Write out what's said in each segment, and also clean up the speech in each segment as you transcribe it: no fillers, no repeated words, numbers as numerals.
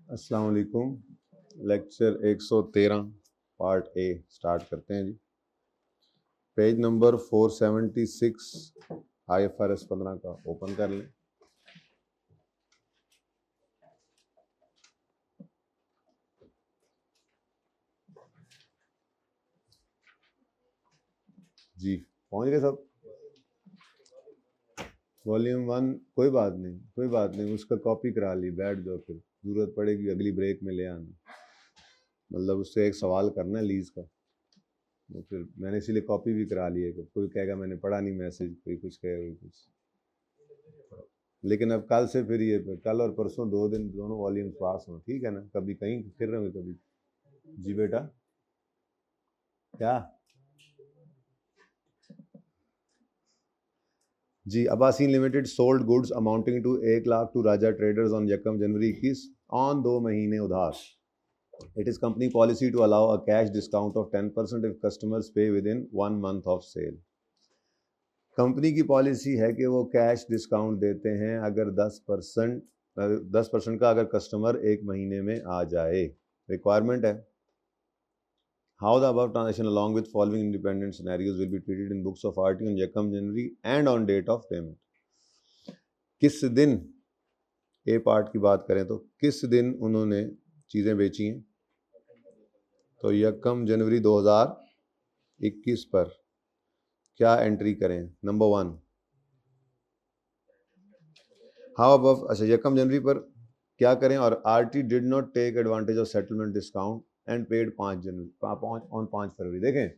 अस्सलाम वालेकुम। Lecture 113 part A start करते हैं जी। पेज नंबर 476 IFRS 15 का ओपन कर लें। जी पहुंच गए सब। वॉल्यूम 1 कोई बात नहीं, उसका कॉपी करा ली, बैठ जाओ, फिर ज़रूरत पड़ेगी अगली ब्रेक में ले आना। मतलब उससे एक सवाल करना है लीज का, तो फिर मैंने इसीलिए कॉपी भी करा ली है कि कोई कहेगा मैंने पढ़ा नहीं मैसेज, कोई कुछ कहेगा कोई कुछ। लेकिन अब कल से फिर ये कल और परसों 2 दिन दोनों वॉल्यूम्स पास हों, ठीक है ना। कभी कहीं फिर रहे हो कभी। जी बेटा क्या जी। Abbasin limited sold goods amounting to 1 lakh to Raja traders on यकम जनवरी 21 ऑन 2 महीने उधार। It is company policy to allow a cash discount of 10% if customers pay within 1 month of sale. Company की पॉलिसी है कि वो कैश डिस्काउंट देते हैं अगर 10% का अगर कस्टमर 1 महीने में आ जाए। रिक्वायरमेंट है। How the above transaction along with following independent scenarios will be treated in books of RT on Yakam January and on date of payment. किस दिन, ए पार्ट की बात करें तो किस दिन उन्होंने चीज़ें बेची हैं, तो यकम जनवरी 2021 पर क्या एंट्री करें। नंबर 1 हाउ अबव, अच्छा यकम जनवरी पर क्या करें, और RT did not take advantage of settlement discount and paid 5 January on 5 February. देखें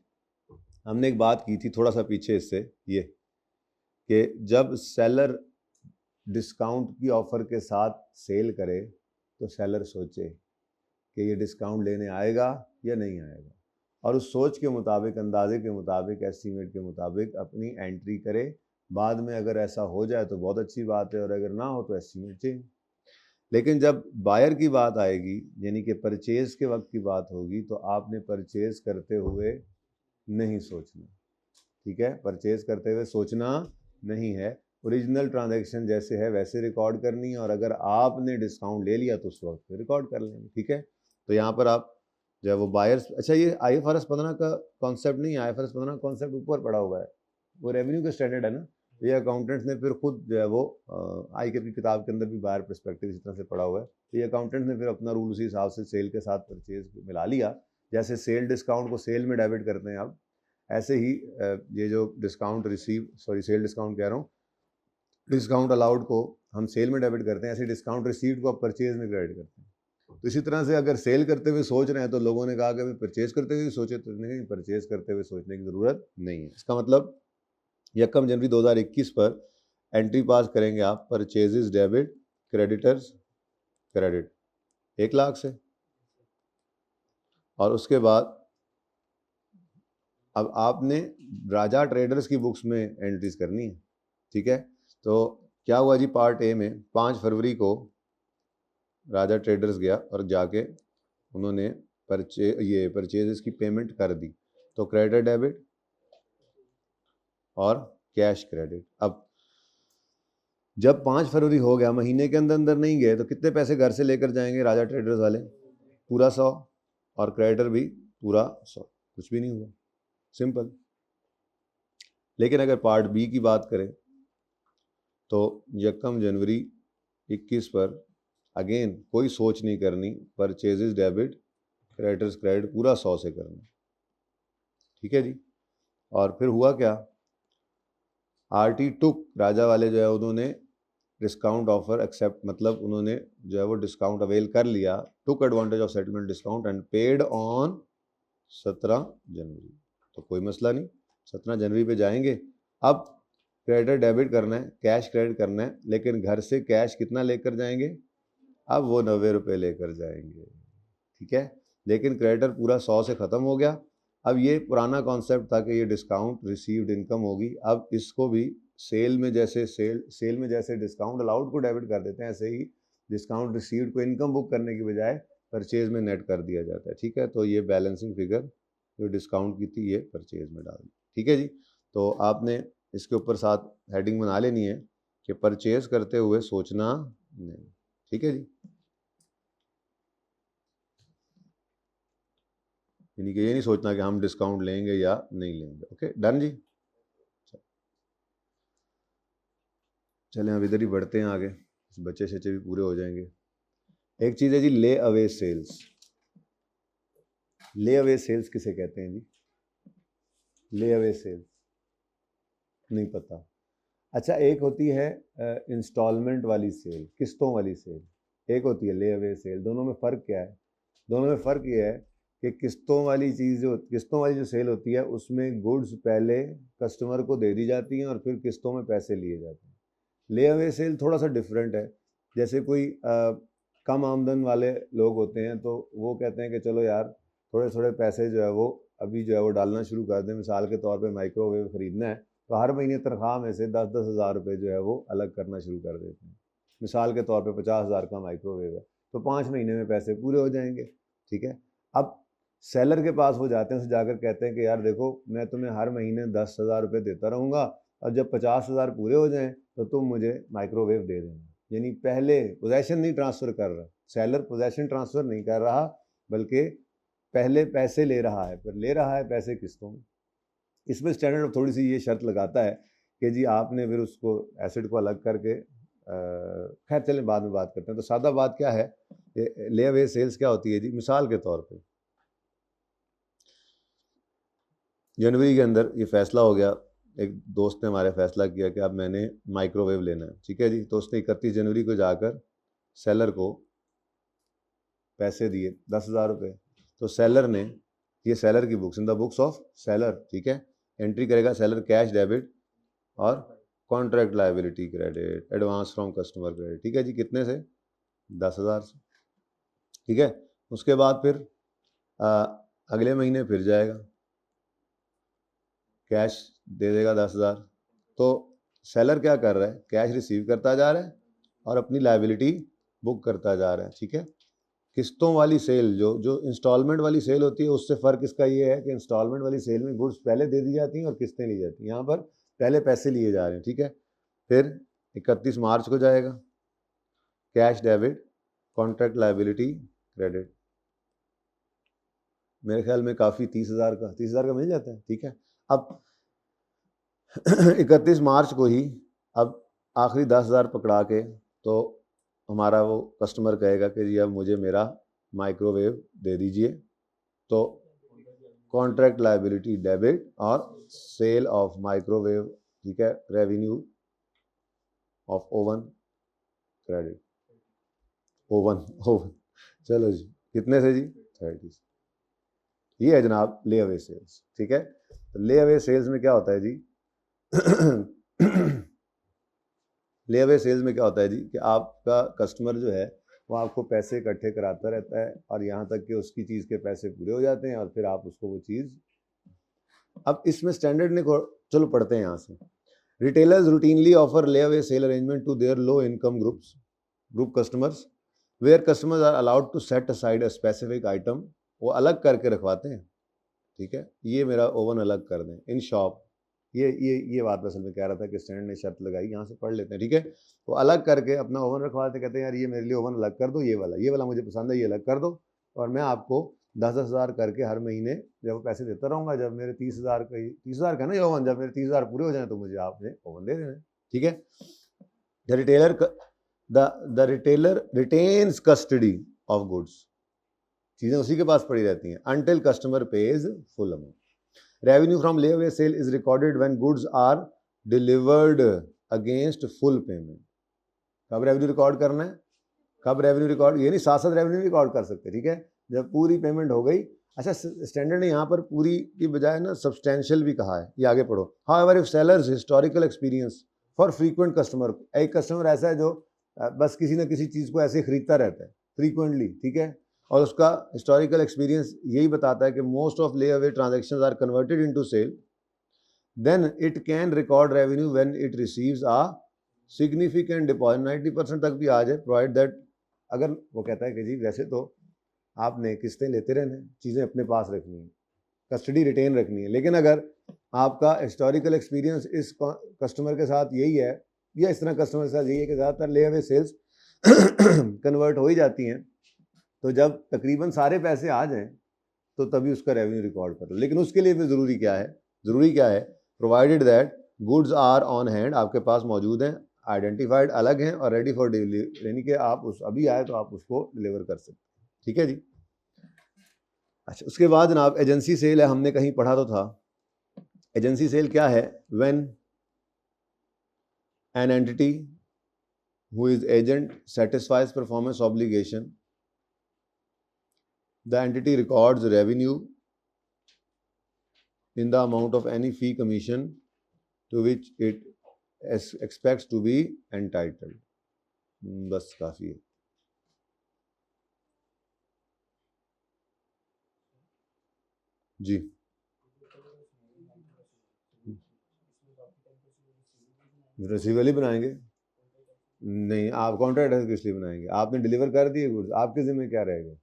हमने एक बात की थी थोड़ा सा पीछे इससे, ये कि जब सेलर डिस्काउंट की ऑफ़र के साथ सेल करे तो सेलर सोचे कि ये डिस्काउंट लेने आएगा या नहीं आएगा, और उस सोच के मुताबिक, अंदाजे के मुताबिक, एस्टीमेट के मुताबिक अपनी एंट्री करे। बाद में अगर ऐसा हो जाए तो बहुत अच्छी बात है, और अगर ना हो तो एस्टीमेट चेंज। लेकिन जब बायर की बात आएगी, यानी कि परचेज के वक्त की बात होगी, तो आपने परचेज करते हुए नहीं सोचना, ठीक है। परचेज करते हुए सोचना नहीं है। ओरिजिनल ट्रांजैक्शन जैसे है वैसे रिकॉर्ड करनी है, और अगर आपने डिस्काउंट ले लिया तो उस वक्त रिकॉर्ड कर लेंगे, ठीक है। तो यहाँ पर आप जो है वो बायर्स, अच्छा ये IFRS 15 का कॉन्सेप्ट नहीं है, IFRS 15 कॉन्सेप्ट ऊपर पड़ा हुआ है, वो रेवेन्यू का स्टैंडर्ड है ना। ये अकाउंटेंट्स ने फिर खुद जो है वो आई की किताब के अंदर भी बायर पर्सपेक्टिव इसी तरह से पड़ा हुआ है। तो ये अकाउंटेंट्स ने फिर अपना रूल उसी हिसाब से सेल के साथ परचेज मिला लिया। जैसे सेल डिस्काउंट को सेल में डेबिट करते हैं आप, ऐसे ही ये जो discount receive, sorry sale discount कह रहा हूँ, डिस्काउंट अलाउड को हम सेल में डेबिट करते हैं, ऐसे डिस्काउंट रिसीव्ड को आप परचेज में क्रेडिट करते हैं। तो इसी तरह से अगर सेल करते हुए सोच रहे हैं तो लोगों ने कहा कि भाई परचेज करते हुए सोचे, तो नहीं, परचेज करते हुए सोचने की ज़रूरत नहीं है। इसका मतलब यकम जनवरी 2021 पर एंट्री पास करेंगे आप, purchases debit, creditors credit 1 lakh से, और उसके बाद अब आपने राजा ट्रेडर्स की बुक्स में एंट्रीज करनी है, ठीक है। तो क्या हुआ जी, पार्ट ए में 5 फरवरी को राजा ट्रेडर्स गया और जाके उन्होंने परचेजेस की पेमेंट कर दी। तो क्रेडिट डेबिट और कैश क्रेडिट। अब जब 5 फरवरी हो गया, महीने के अंदर अंदर नहीं गए, तो कितने पैसे घर से लेकर जाएंगे राजा ट्रेडर्स वाले? पूरा 100, और क्रेडिटर भी पूरा 100, कुछ भी नहीं हुआ, सिंपल। लेकिन अगर पार्ट बी की बात करें तो यकम जनवरी 21 पर अगेन कोई सोच नहीं करनी, परचेजेस डेबिट, क्रेडिटर्स क्रेडिट पूरा 100 से करना, ठीक है जी। और फिर हुआ क्या, RT टुक, राजा वाले जो है उन्होंने डिस्काउंट ऑफर एक्सेप्ट, मतलब उन्होंने जो है वो डिस्काउंट अवेल कर लिया, टुक advantage of settlement discount and paid on 17 जनवरी। तो कोई मसला नहीं, 17 जनवरी पे जाएंगे। अब क्रेडिट डेबिट करना है, कैश क्रेडिट करना है, लेकिन घर से कैश कितना लेकर जाएंगे? अब वो 90 रुपये लेकर जाएंगे, ठीक है। लेकिन क्रेडिटर पूरा 100 से ख़त्म हो गया। अब ये पुराना कॉन्सेप्ट था कि ये डिस्काउंट रिसीव्ड इनकम होगी, अब इसको भी सेल में जैसे डिस्काउंट अलाउड को डेबिट कर देते हैं, ऐसे ही डिस्काउंट रिसीव्ड को इनकम बुक करने की बजाय परचेज में नेट कर दिया जाता है, ठीक है। तो ये बैलेंसिंग फिगर जो डिस्काउंट की थी ये परचेज में डाल दी, ठीक है जी। तो आपने इसके ऊपर साथ हेडिंग बना लेनी है कि परचेज करते हुए सोचना नहीं, ठीक है जी। यानी कि ये नहीं सोचना कि हम डिस्काउंट लेंगे या नहीं लेंगे। ओके, डन जी। चलें अब इधर ही बढ़ते हैं आगे, बच्चे शच्चे भी पूरे हो जाएंगे। एक चीज़ है जी ले अवे सेल्स। ले अवे सेल्स किसे कहते हैं जी? ले अवे सेल्स नहीं पता। अच्छा, एक होती है इंस्टॉलमेंट वाली सेल, किस्तों वाली सेल, एक होती है ले अवे सेल। दोनों में फ़र्क क्या है? दोनों में फ़र्क ये है कि किस्तों वाली जो सेल होती है उसमें गुड्स पहले कस्टमर को दे दी जाती हैं और फिर किस्तों में पैसे लिए जाते हैं। ले अवे सेल थोड़ा सा डिफरेंट है। जैसे कोई कम आमदन वाले लोग होते हैं तो वो कहते हैं कि चलो यार थोड़े थोड़े पैसे जो है वो अभी जो है वो डालना शुरू कर दें। मिसाल के तौर पे माइक्रोवेव ख़रीदना है तो हर महीने तनख्वाह में से 10-10 हज़ार रुपये जो है वो अलग करना शुरू कर देते हैं। मिसाल के तौर पे 50,000 का माइक्रोवेव है तो 5 महीने में पैसे पूरे हो जाएंगे। ठीक है, अब सेलर के पास वो जाते हैं, उससे जाकर कहते हैं कि यार देखो मैं तुम्हें हर महीने 10,000 रुपये देता रहूँगा और जब 50,000 पूरे हो जाएं तो तुम मुझे माइक्रोवेव दे देना। यानी पहले पोजेसन नहीं ट्रांसफ़र कर रहा, सेलर पोजेसन ट्रांसफ़र नहीं कर रहा बल्कि पहले पैसे ले रहा है, पर ले रहा है पैसे किस्तों में। इसमें स्टैंडर्ड थोड़ी सी ये शर्त लगाता है कि जी आपने फिर उसको एसिड को अलग करके खैर चलें बाद में बात करते हैं। तो सादा बात क्या है, ले अवे सेल्स क्या होती है जी? मिसाल के तौर पे जनवरी के अंदर ये फैसला हो गया, एक दोस्त ने हमारे फैसला किया कि अब मैंने माइक्रोवेव लेना है। ठीक है जी, तो उसने 31 जनवरी को जाकर सेलर को पैसे दिए 10,000 रुपये। तो सेलर ने, ये सेलर की books in the books of seller, ठीक है, एंट्री करेगा सेलर कैश डेबिट और contract liability credit, advance from customer credit. ठीक है जी, कितने से? 10,000 से। ठीक है, उसके बाद फिर अगले महीने फिर जाएगा, कैश दे देगा 10,000। तो सेलर क्या कर रहा है? कैश रिसीव करता जा रहा है और अपनी लायबिलिटी बुक करता जा रहा है। ठीक है, किस्तों वाली सेल जो इंस्टॉलमेंट वाली सेल होती है उससे फ़र्क इसका ये है कि इंस्टॉलमेंट वाली सेल में गुड्स पहले दे दी जाती हैं और किस्तें ली जाती हैं। यहाँ पर पहले पैसे लिए जा रहे हैं। ठीक है, फिर 31 मार्च को जाएगा cash debit, contract liability credit. मेरे ख्याल में काफ़ी 30,000 का मिल जाता है। ठीक है, अब 31 मार्च को ही अब आखिरी 10,000 पकड़ा के तो हमारा वो कस्टमर कहेगा कि जी अब मुझे मेरा माइक्रोवेव दे दीजिए। तो कॉन्ट्रैक्ट लायबिलिटी डेबिट और सेल ऑफ माइक्रोवेव, ठीक है, revenue of oven credit. Oven चलो जी, कितने से जी? 30। ये है जनाब ले अवे सेल्स। ठीक है, तो ले अवे सेल्स में क्या होता है जी? ले अवे सेल्स में क्या होता है जी कि आपका कस्टमर जो है वो आपको पैसे इकट्ठे कराता रहता है और यहाँ तक कि उसकी चीज़ के पैसे पूरे हो जाते हैं और फिर आप उसको वो चीज़। अब इसमें स्टैंडर्ड ने चलो पढ़ते हैं यहाँ से। Retailers routinely offer lay away sale arrangement to their low income group customers where customers are allowed to set aside a specific item. वो अलग करके रखवाते हैं। ठीक है, ये मेरा ओवन अलग कर दें इन शॉप। ये बात असल में कह रहा था कि स्टैंडर्ड ने शर्त लगाई, यहाँ से पढ़ लेते हैं। ठीक है, तो अलग करके अपना ओवन रखवाते, कहते हैं यार ये मेरे लिए ओवन अलग कर दो, ये वाला मुझे पसंद है, ये अलग कर दो और मैं आपको 10-10 हज़ार करके हर महीने जब पैसे देता रहूँगा। जब मेरे 30,000 का ना ये ओवन, जब मेरे 30,000 पूरे हो जाए तो मुझे आपने ओवन दे देना। ठीक है, the retailer retains custody of goods, चीज़ें उसी के पास पड़ी रहती हैं until customer pays full amount. Revenue from ले away sale is recorded when goods are delivered against full payment. कब रेवेन्यू रिकॉर्ड करना है? कब रेवेन्यू रिकॉर्ड, ये नहीं साथ साथ रेवेन्यू रिकॉर्ड कर सकते। ठीक है, जब पूरी पेमेंट हो गई। अच्छा, स्टैंडर्ड ने यहाँ पर पूरी की बजाय ना सब्सटेंशियल भी कहा है, ये आगे पढ़ो। However if sellers historical experience for frequent customer, एक कस्टमर ऐसा है जो बस किसी ना किसी चीज़ को ऐसे खरीदता रहता है फ्रीक्वेंटली। ठीक है, और उसका हिस्टोरिकल एक्सपीरियंस यही बताता है कि most of lay away transactions are converted into sale, then it can record revenue when it receives a significant deposit. 90% तक भी आ जाए, प्रोवाइड दैट। अगर वो कहता है कि जी वैसे तो आपने किस्तें लेते रहना है, चीज़ें अपने पास रखनी है, कस्टडी रिटेन रखनी है, लेकिन अगर आपका हिस्टोरिकल एक्सपीरियंस इस कस्टमर के साथ यही है या इस तरह कस्टमर के साथ यही है कि ज़्यादातर ले अवे सेल्स कन्वर्ट हो ही जाती हैं, तो जब तकरीबन सारे पैसे आ जाएं तो तभी उसका रेवेन्यू रिकॉर्ड करो। लेकिन उसके लिए फिर ज़रूरी क्या है, provided that goods are on hand, आपके पास मौजूद हैं, आइडेंटिफाइड अलग हैं और रेडी फॉर डिलीवरी, यानी कि आप उस अभी आए तो आप उसको डिलीवर कर सकते हैं। ठीक है जी। अच्छा, उसके बाद जनाब एजेंसी सेल है, हमने कहीं पढ़ा तो था। एजेंसी सेल क्या है? When an entity who is agent satisfies performance obligation, the entity records revenue in the amount of any fee commission to which it expects to be entitled. बस काफ़ी है। जी रिसीवेबल ही बनाएंगे। नहीं, आप कॉन्ट्रैक्ट किस लिए बनाएंगे? आपने डिलीवर कर दिए गुड्स, आपके ज़िम्मे क्या रहेगा?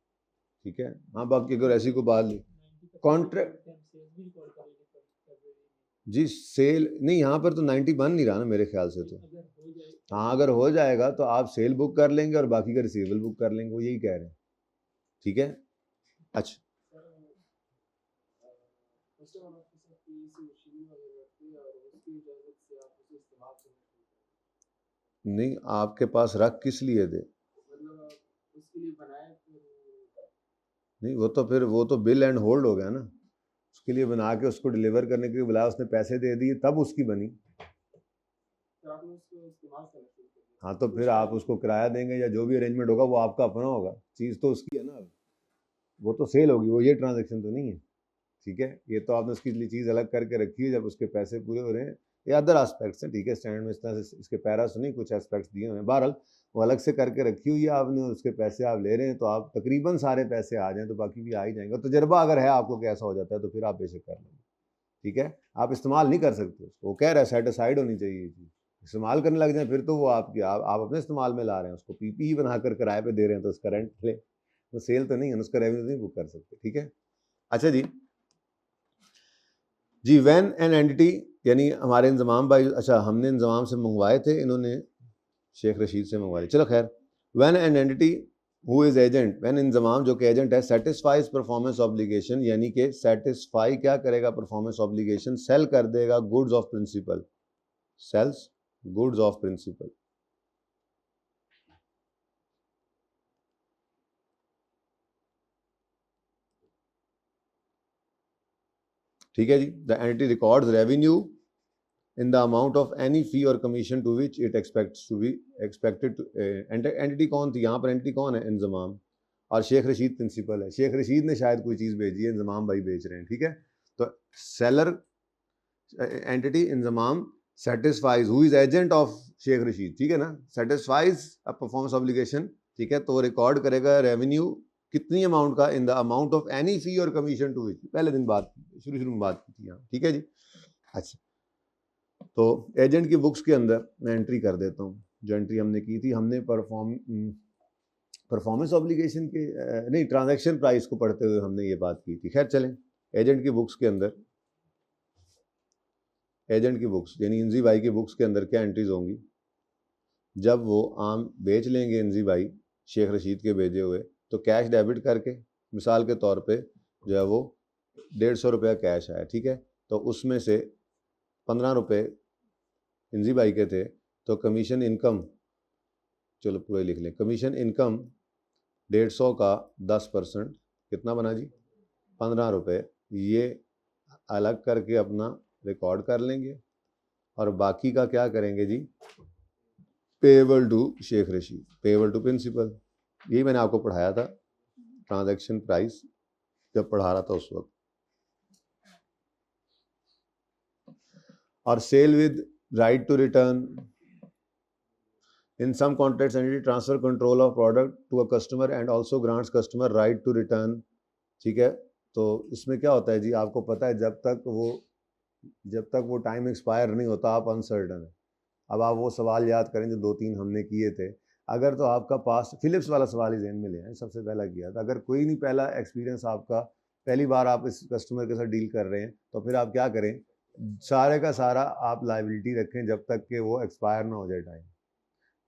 ठीक है, हाँ बाकी अगर ऐसी कोई बात नहीं, कॉन्ट्रैक्ट जी सेल नहीं, यहाँ पर तो 90 बन नहीं रहा ना मेरे ख्याल से। तो हाँ, अगर हो जाएगा तो आप सेल बुक कर लेंगे और बाकी का रिसीवेबल बुक कर लेंगे, वो यही कह रहे हैं। ठीक है। अच्छा, नहीं आपके पास रख किस लिए दे? नहीं वो तो बिल एंड होल्ड हो गया ना, उसके लिए बना के उसको डिलीवर करने के लिए बुलाया, उसने पैसे दे दिए तब उसकी बनी। हाँ तो फिर आप उसको किराया देंगे या जो भी अरेंजमेंट होगा वो आपका अपना होगा, चीज़ तो उसकी है ना, वो तो सेल होगी, वो ये ट्रांजैक्शन तो नहीं है। ठीक है, ये तो आपने उसकी लिए चीज़ अलग करके रखी है, जब उसके पैसे पूरे हो रहे हैं, ये अदर एस्पेक्ट्स हैं। ठीक है, स्टैंडर्ड में इस तरह से इसके पैरास नहीं, कुछ एस्पेक्ट्स दिए हुए हैं, बहरहाल वो अलग से करके रखी हुई है आपने, उसके पैसे आप ले रहे हैं, तो आप तकरीबन सारे पैसे आ जाएँ तो बाकी भी आ ही जाएंगे। तजर्बा अगर है आपको कि ऐसा हो जाता है तो फिर आप बेशक कर लेंगे। ठीक है, आप इस्तेमाल नहीं कर सकते उसको, वो कह रहा है सेटिसाइड होनी चाहिए चीज़, इस्तेमाल करने लग जाए फिर तो वो आपकी आप अपने इस्तेमाल में ला रहे हैं उसको, पीपी ही बनाकर किराए पे दे रहे हैं तो उसका रेंट ले, वो सेल तो नहीं है, उसका रेवेन्यू नहीं बुक कर सकते। ठीक है। अच्छा जी वैन एन एंटिटी, यानी हमारे इंजमाम भाई, अच्छा हमने इंजमाम से मंगवाए थे, इन्होंने शेख रशीद से मंगवाए, चलो खैर। When an entity who is agent, when Inzamam जो कि एजेंट है, सेटिस्फाइज परफॉर्मेंस ऑब्लिगेशन, यानी कि सेटिस्फाई क्या करेगा? परफॉर्मेंस ऑब्लिगेशन, सेल कर देगा goods of principal, sells goods of principal. ठीक है जी। The entity records revenue in the amount of any fee or commission to which it expects to be expected to entity कौन थी यहाँ पर? Entity कौन है? इंजमाम, और शेख रशीद प्रिंसिपल है। शेख रशीद ने शायद कोई चीज़ भेजी है, इंजमाम भाई बेच रहे हैं। ठीक है, तो seller entity Inzamam satisfies who is agent of Sheikh Rashid, ठीक है ना, सेटिस्फाइज अ परफॉर्मेंस ऑब्लिगेशन। ठीक है, तो रिकॉर्ड करेगा रेवेन्यू कितनी अमाउंट का? In the amount of any fee और कमीशन टू विच, पहले दिन बात शुरू में बात की थी यहाँ। ठीक है जी। अच्छा, तो एजेंट की बुक्स के अंदर मैं एंट्री कर देता हूँ, जो एंट्री हमने की थी, हमने परफॉर्मेंस ऑब्लिगेशन के नहीं, ट्रांजैक्शन प्राइस को पढ़ते हुए हमने ये बात की थी। खैर चलें, एजेंट की बुक्स के अंदर, एजेंट की बुक्स यानी इंजी भाई की बुक्स के अंदर क्या एंट्रीज होंगी? जब वो आम बेच लेंगे इंजी भाई शेख रशीद के भेजे हुए, तो कैश डेबिट करके, मिसाल के तौर पे जो है वो 150 रुपया कैश आया, ठीक है, तो उसमें से 15 रुपये इंजी भाई के थे, तो कमीशन इनकम, चलो पूरा लिख लें, कमीशन इनकम 150 का 10% कितना बना जी? 15 रुपये, ये अलग करके अपना रिकॉर्ड कर लेंगे, और बाकी का क्या करेंगे जी? Payable to Sheikh Rashid, payable to principal. यही मैंने आपको पढ़ाया था ट्रांजैक्शन प्राइस जब पढ़ा रहा था उस वक्त। और sale with right to return, in some contracts entity transfer control of product to a customer and also grants customer right to return। ठीक है, तो इसमें क्या होता है जी, आपको पता है जब तक वो टाइम एक्सपायर नहीं होता आप अनसर्टन है। अब आप वो सवाल याद करें जो 2-3 हमने किए थे, अगर तो आपका पास फिलिप्स वाला सवाल ही ज़हन में ले आए, सबसे पहला किया था, अगर कोई नहीं, पहला एक्सपीरियंस आपका, पहली बार आप इस कस्टमर के साथ डील कर रहे हैं, तो फिर आप क्या करें? सारे का सारा आप लाइबिलिटी रखें जब तक कि वो एक्सपायर ना हो जाए टाइम,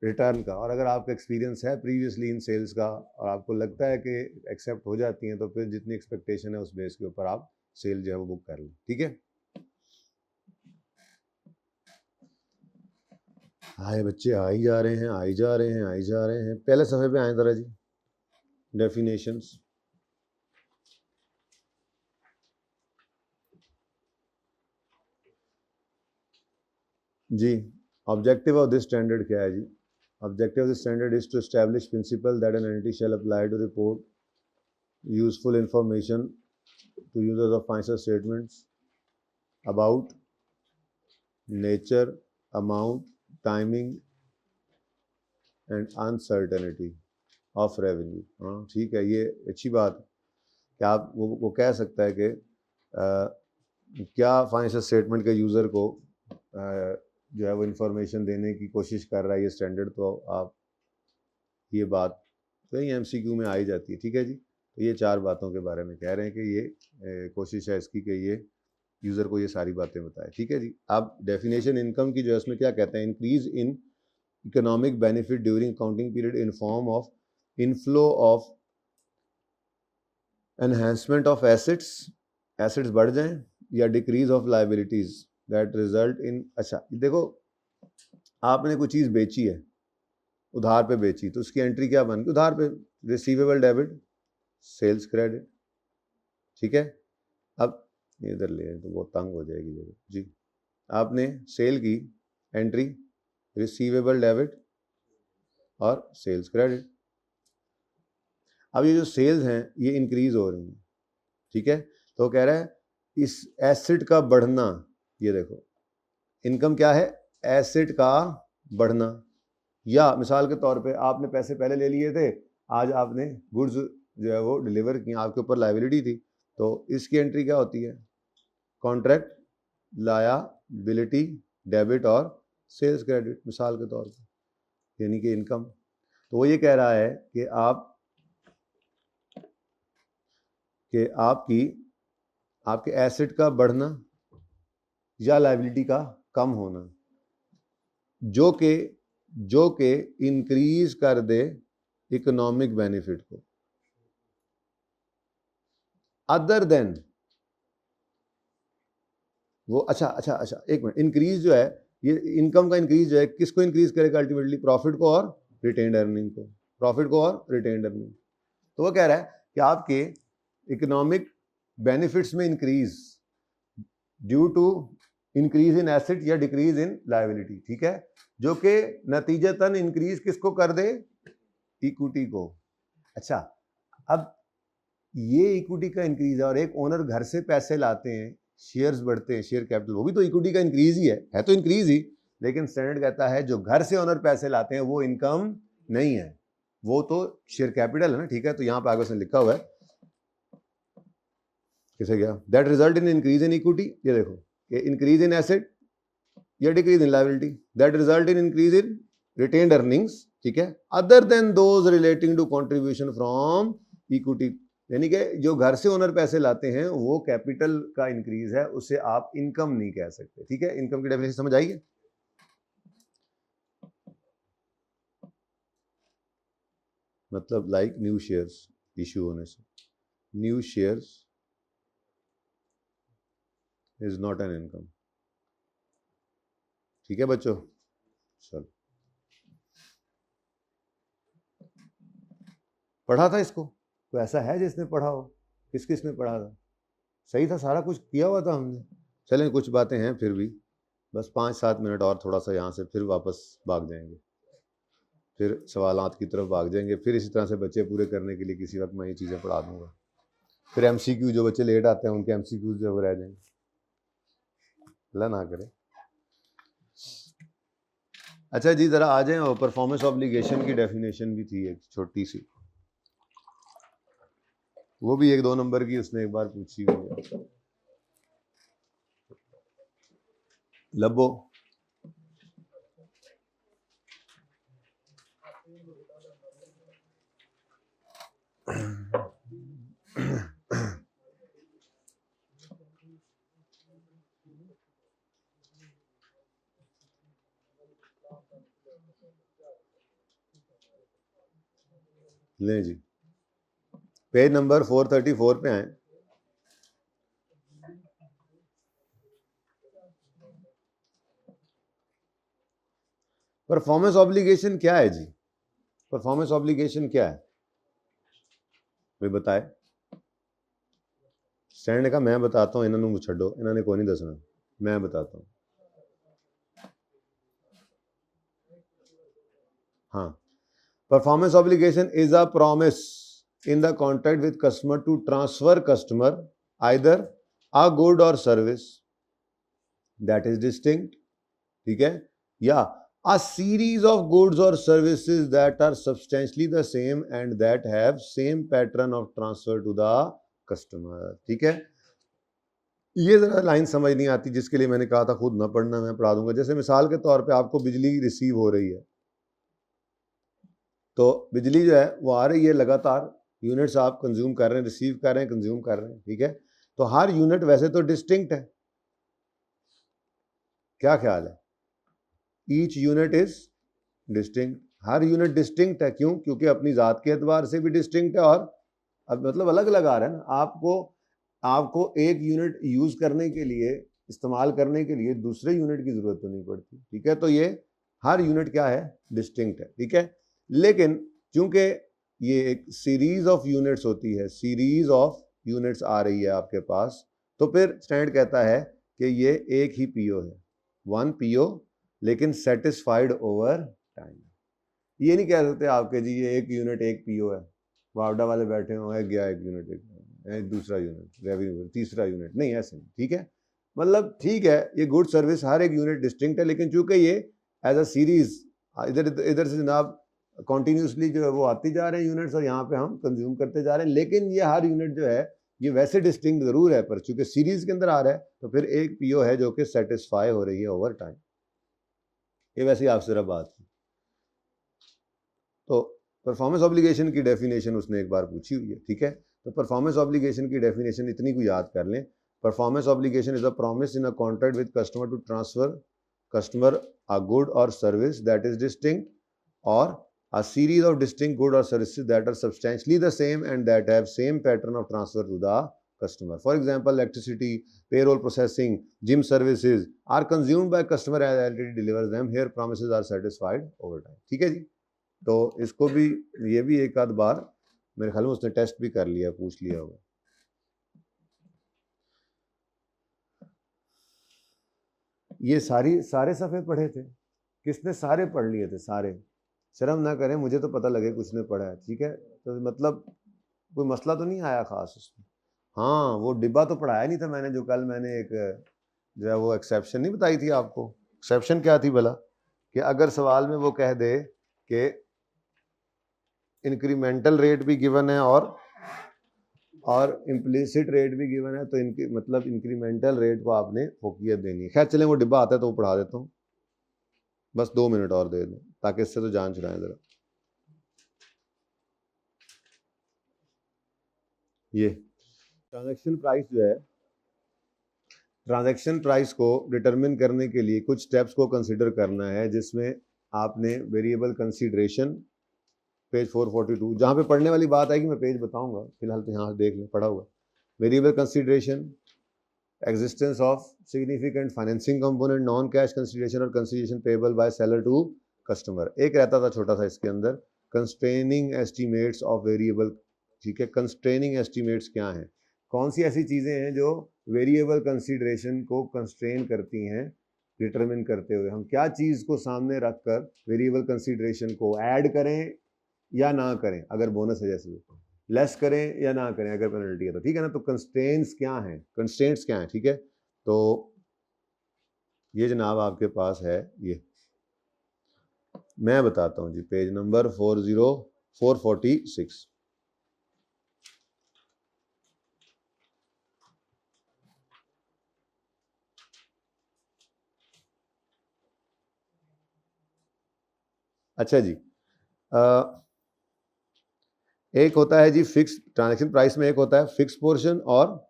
रिटर्न का, और अगर आपका एक्सपीरियंस है प्रीवियसली इन सेल्स का और आपको लगता है कि एक्सेप्ट हो जाती हैं, तो फिर जितनी एक्सपेक्टेशन है उस बेस के ऊपर आप सेल जो है वो बुक कर लें। ठीक है, आए बच्चे आ ही जा रहे हैं, आई जा रहे हैं, आई जा रहे हैं। पहले सफ़े पे आए जरा जी, डेफिनेशंस। जी, ऑब्जेक्टिव ऑफ दिस स्टैंडर्ड क्या है जी? Objective of the standard is to establish principle that an entity shall apply to report useful information to users of financial statements about nature, amount, timing and uncertainty of revenue। हाँ ठीक है, ये अच्छी बात है कि आप वो कह सकता है कि क्या फाइनेंशियल स्टेटमेंट के यूज़र को जो है वो इंफॉर्मेशन देने की कोशिश कर रहा है ये स्टैंडर्ड। तो आप ये बात कहीं एमसीक्यू में आ ही जाती है। ठीक है जी, तो ये 4 बातों के बारे में कह रहे हैं कि ये कोशिश है इसकी कि ये यूज़र को ये सारी बातें बताए। ठीक है जी, अब डेफिनेशन इनकम की जो है उसमें क्या कहते हैं? Increase in economic benefit during accounting period in form of inflow of enhancement of assets बढ़ जाएं, या decrease of liabilities that result इन। अच्छा देखो, आपने कोई चीज़ बेची है, उधार पे बेची, तो उसकी एंट्री क्या बन गई? उधार पे रिसीवेबल डेबिट सेल्स क्रेडिट। ठीक है, अब इधर ले तो बहुत तंग हो जाएगी जगह जी। आपने सेल की एंट्री रिसीवेबल डेबिट और सेल्स क्रेडिट। अब ये जो सेल्स हैं ये इंक्रीज हो रही हैं। ठीक है, तो कह रहा है इस एसेट का बढ़ना, ये देखो इनकम क्या है? एसेट का बढ़ना। या मिसाल के तौर पे आपने पैसे पहले ले लिए थे, आज आपने गुड्स जो है वो डिलीवर किए, आपके ऊपर लायबिलिटी थी, तो इसकी एंट्री क्या होती है? कॉन्ट्रैक्ट लायबिलिटी डेबिट और सेल्स क्रेडिट मिसाल के तौर पे, यानी कि इनकम। तो वो ये कह रहा है कि आपके एसेट का बढ़ना या लायबिलिटी का कम होना जो कि इंक्रीज कर दे इकोनॉमिक बेनिफिट को, अदर देन वो। अच्छा, एक मिनट, इंक्रीज जो है ये इनकम का इंक्रीज जो है किसको इंक्रीज करेगा? अल्टीमेटली प्रॉफिट को और रिटेन्ड अर्निंग को। प्रॉफिट को और रिटेन्ड अर्निंग। तो वो कह रहा है कि आपके इकोनॉमिक बेनिफिट्स में increase due to increase in asset या डिक्रीज इन लायबिलिटी। ठीक है, जो कि नतीजतन इंक्रीज किसको कर दे? इक्विटी को। अच्छा, अब ये इक्विटी का इंक्रीज है और एक ओनर घर से पैसे लाते हैं, शेयर्स बढ़ते हैं, शेयर कैपिटल, वो भी तो इक्विटी का इंक्रीज ही है तो इंक्रीज ही। लेकिन स्टैंडर्ड कहता है जो घर से ओनर पैसे लाते हैं वो इनकम नहीं है, वो तो शेयर कैपिटल है ना। ठीक है, तो यहां पर आगे उसने लिखा हुआ है किसे गया? That result in increase in equity. ये देखो कि इंक्रीज इन एसेट या decrease in liability, that result in increase in retained earnings. ठीक है, other than those relating to contribution from equity. यानी कि जो घर से ओनर पैसे लाते हैं वो कैपिटल का इंक्रीज है, उसे आप इनकम नहीं कह सकते। ठीक है, इनकम की डेफिनेशन समझ आई है? मतलब लाइक न्यू शेयर्स इश्यू होने से, new shares is not an income. ठीक है बच्चों, चलो पढ़ा था इसको? तो ऐसा है जिसने पढ़ा हो? किसने पढ़ा था? सही था, सारा कुछ किया हुआ था हमने। चलें, कुछ बातें हैं फिर भी, बस 5-7 मिनट और थोड़ा सा यहाँ से फिर वापस भाग जाएंगे, फिर सवालात की तरफ भाग जाएंगे। फिर इसी तरह से बच्चे पूरे करने के लिए किसी वक्त मैं ये चीज़ें पढ़ा दूंगा। फिर एमसीक्यू, जो बच्चे लेट आते हैं उनके एमसीक्यू जो वो रह जाएंगे, अल्लाह ना करे। अच्छा जी, ज़रा आ जाएं। और परफॉर्मेंस ऑब्लिगेशन की डेफिनेशन भी थी एक छोटी सी, वो भी 1-2 नंबर की उसने एक बार पूछी हुई है। लबो लें जी, पेज नंबर 434 पे आए। परफॉर्मेंस ऑब्लिगेशन क्या है जी? परफॉर्मेंस ऑब्लिगेशन क्या है, कोई बताए? स्टैंड का मैं बताता हूँ, इन्होंने छो, इन्होंने को नहीं दसना, मैं बताता हूँ। हाँ, performance obligation is a promise in the contract with customer to transfer customer either a good or service that is distinct, ठीक है, या a series of goods or services that are substantially the same and that have same pattern of transfer to the customer, ठीक है। ये जरा line समझ नहीं आती, जिसके लिए मैंने कहा था खुद ना पढ़ना, मैं पढ़ा दूंगा। जैसे मिसाल के तौर पे आपको बिजली रिसीव हो रही है, तो बिजली जो है वो आ रही है लगातार, यूनिट्स आप कंज्यूम कर रहे हैं, रिसीव कर रहे हैं, कंज्यूम कर रहे हैं, ठीक है। तो हर यूनिट वैसे तो डिस्टिंक्ट है, क्या ख्याल है? Each unit is distinct, her unit distinct है। क्यों? क्योंकि अपनी ज़ात के एतबार से भी डिस्टिंक्ट है, और अब मतलब अलग अलग आ रहा है ना। आपको एक यूनिट यूज़ करने के लिए, इस्तेमाल करने के लिए दूसरे यूनिट की ज़रूरत तो नहीं पड़ती, ठीक है। तो ये हर यूनिट क्या है? डिस्टिंक्ट है, ठीक है। लेकिन चूंकि ये एक सीरीज ऑफ यूनिट्स होती है, सीरीज ऑफ यूनिट्स आ रही है आपके पास, तो फिर स्टैंडर्ड कहता है कि ये एक ही पीओ है, वन पीओ, लेकिन सेटिस्फाइड ओवर टाइम। ये नहीं कह सकते आपके जी ये एक यूनिट एक पीओ है, वावडा वाले बैठे हो है गया एक यूनिट, एक दूसरा यूनिट रेवेन्यू, तीसरा यूनिट नहीं, ऐसे नहीं, ठीक है। मतलब ठीक है, ये गुड सर्विस हर एक यूनिट डिस्टिंक्ट है, लेकिन चूंकि ये एज अ सीरीज इधर इधर से जनाब कॉन्टीन्यूसली जो है वो आती जा रहे हैं यूनिट्स, और यहाँ पे हम कंज्यूम करते जा रहे हैं, लेकिन ये हर यूनिट जो है ये वैसे डिस्टिंक्ट जरूर है, पर चूंकि सीरीज के अंदर आ रहा है तो फिर एक पीओ है जो कि सेटिस्फाई हो रही है ओवर टाइम। ये वैसे ही आपसे जरा बात की। तो परफॉर्मेंस ऑब्लिगेशन की डेफिनेशन उसने एक बार पूछी हुई है, ठीक है। तो परफॉर्मेंस ऑब्लिगेशन की डेफिनेशन इतनी को याद कर लें। Performance obligation is a promise in a contract with customer to transfer customer a good or service that is distinct, or a series of distinct goods or services that are substantially the same and that have same pattern of transfer to the customer. For example, electricity, payroll processing, gym services are consumed by customer as LTD delivers them. Here promises are satisfied over time. ठीक है जी। तो इसको भी, ये भी एक आध बार मेरे ख्याल में उसने टेस्ट भी कर लिया, पूछ लिया होगा। ये सारे सफ़े पढ़े थे, किसने सारे पढ़ लिए थे? सारे, शर्म ना करें, मुझे तो पता लगे कुछ ने पढ़ा है, ठीक है। तो मतलब कोई मसला तो नहीं आया खास उसमें। हाँ, वो डिब्बा तो पढ़ाया नहीं था मैंने, जो कल मैंने एक जो है वो एक्सेप्शन नहीं बताई थी आपको। एक्सेप्शन क्या थी भला? कि अगर सवाल में वो कह दे कि इंक्रीमेंटल रेट भी गिवन है और इम्प्लिसिट रेट भी गिवन है, तो इनकी मतलब इंक्रीमेंटल रेट को आपने फोकियत देनी है। खैर चलें, वो डिब्बा आता है तो वो पढ़ा देता हूँ, बस 2 मिनट और दे दें ताकि इससे तो जान छुड़ाएं जरा। ये ट्रांजैक्शन प्राइस जो है, ट्रांजैक्शन प्राइस को डिटरमिन करने के लिए कुछ स्टेप्स को कंसिडर करना है, जिसमें आपने वेरिएबल कंसीडरेशन, पेज 442, जहाँ पे पढ़ने वाली बात आएगी मैं पेज बताऊंगा, फिलहाल तो यहाँ देख लें, पढ़ा हुआ। Variable consideration, existence of significant financing component, non cash consideration और consideration payable by seller to customer. एक रहता था छोटा सा इसके अंदर, कंस्ट्रेनिंग एस्टिमेट्स ऑफ वेरिएबल, ठीक है। कंस्ट्रेनिंग एस्टिमेट्स क्या हैं? कौन सी ऐसी चीज़ें हैं जो वेरिएबल कंसीडरेशन को कंस्ट्रेन करती हैं, डिटरमिन करते हुए हम क्या चीज़ को सामने रखकर वेरिएबल कंसीडरेशन को ऐड करें या ना करें, अगर बोनस है जैसे लेस करें या ना करें अगर पेनल्टी है तो, ठीक है ना। तो कंस्ट्रेंट्स क्या हैं, कंस्ट्रेंट्स क्या हैं, ठीक है। तो ये जनाब आपके पास है, ये मैं बताता हूँ जी, पेज नंबर 446। अच्छा जी, एक होता है जी फिक्स ट्रांजैक्शन प्राइस में, एक होता है फिक्स पोर्शन और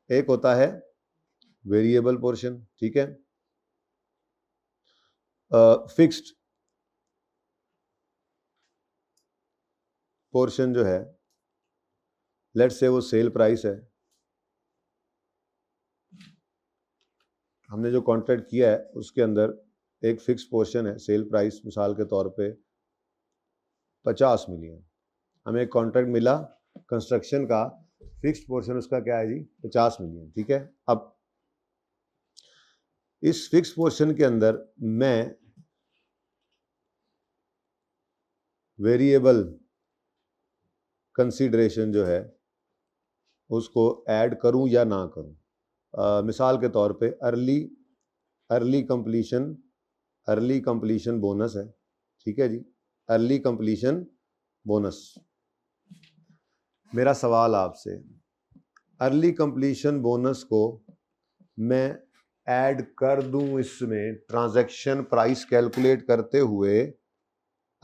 एक होता है वेरिएबल पोर्शन, ठीक है। फिक्स्ड पोर्शन जो है, लेट्स से वो सेल प्राइस है, हमने जो कॉन्ट्रैक्ट किया है उसके अंदर एक फिक्स पोर्शन है, सेल प्राइस मिसाल के तौर पे 50 मिलियन। हमें एक कॉन्ट्रैक्ट मिला कंस्ट्रक्शन का, फिक्स्ड पोर्शन उसका क्या है जी, 50 मिलियन। ठीक है, अब इस फिक्स पोर्शन के अंदर मैं वेरिएबल कंसीडरेशन जो है उसको ऐड करूं या ना करूं। मिसाल के तौर पे अर्ली कंप्लीशन बोनस है। ठीक है जी, अर्ली कंप्लीशन बोनस। मेरा सवाल आपसे, अर्ली कंप्लीशन बोनस को मैं ऐड कर दूं इसमें, ट्रांजैक्शन प्राइस कैलकुलेट करते हुए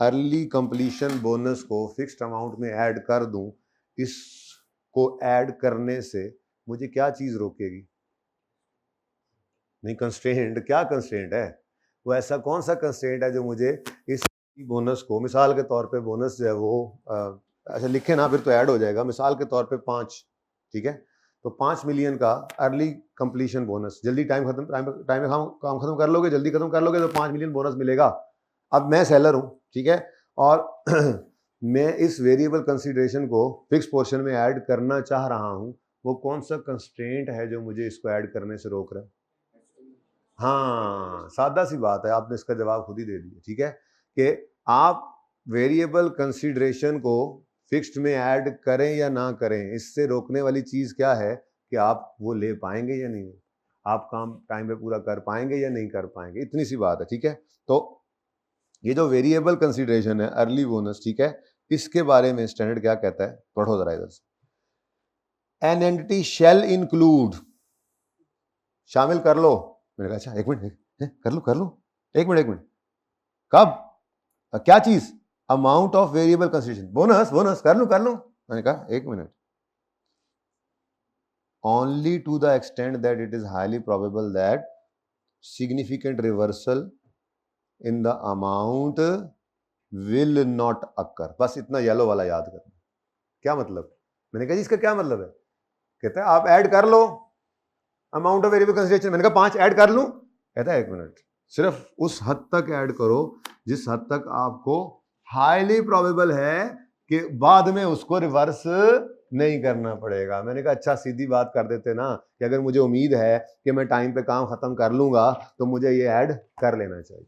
अर्ली कंप्लीशन बोनस को फिक्स्ड अमाउंट में ऐड कर दूं, इसको ऐड करने से मुझे क्या चीज रोकेगी? नहीं, कंस्ट्रेंट। क्या कंस्ट्रेंट है वो? ऐसा कौन सा कंस्ट्रेंट है जो मुझे इस बोनस को, मिसाल के तौर पे बोनस जो है वो अच्छा लिखे ना, फिर तो ऐड हो जाएगा, मिसाल के तौर पे 5, ठीक है, तो 5 मिलियन का अर्ली कंप्लीशन बोनस, जल्दी टाइम में काम खत्म कर लोगे, जल्दी खत्म कर लोगे तो 5 मिलियन बोनस मिलेगा। अब मैं सेलर हूं, ठीक है, और मैं इस वेरिएबल कंसीडरेशन को फिक्स पोर्शन में ऐड करना चाह रहा हूं, वो कौन सा कंस्ट्रेंट है जो मुझे इसको ऐड करने से रोक रहा है? हाँ, सादा सी बात है, आपने इसका जवाब खुद ही दे दिया। ठीक है, कि आप वेरिएबल कंसीडरेशन को फिक्स्ड में ऐड करें या ना करें, इससे रोकने वाली चीज क्या है कि आप वो ले पाएंगे या नहीं, आप काम टाइम पे पूरा कर पाएंगे या नहीं कर पाएंगे, इतनी सी बात है। ठीक है, तो ये जो वेरिएबल कंसीडरेशन है, अर्ली बोनस, ठीक है, इसके बारे में स्टैंडर्ड क्या कहता है, पढ़ो जरा इधर से। एन एंटिटी शैल इंक्लूड, शामिल कर लो। मैंने कहा अच्छा, एक मिनट, कर लो, एक मिनट, कब, क्या चीज? Amount of variable consideration, bonus कर लूं। मैंने कहा एक minute, only to the extent that it is highly probable that significant reversal in the amount will not occur. बस इतना येलो वाला याद करना। क्या मतलब? मैंने कहा जी इसका क्या मतलब है? कहता है आप ऐड कर लो अमाउंट ऑफ वेरिएबल कंसीडरेशन। मैंने कहा 5 ऐड कर लूं? कहता है एक मिनट, सिर्फ उस हद तक ऐड करो जिस हद तक आपको हाईली प्रोबेबल है कि बाद में उसको रिवर्स नहीं करना पड़ेगा। मैंने कहा अच्छा, सीधी बात कर देते ना कि अगर मुझे उम्मीद है कि मैं टाइम पे काम खत्म कर लूंगा तो मुझे ये ऐड कर लेना चाहिए।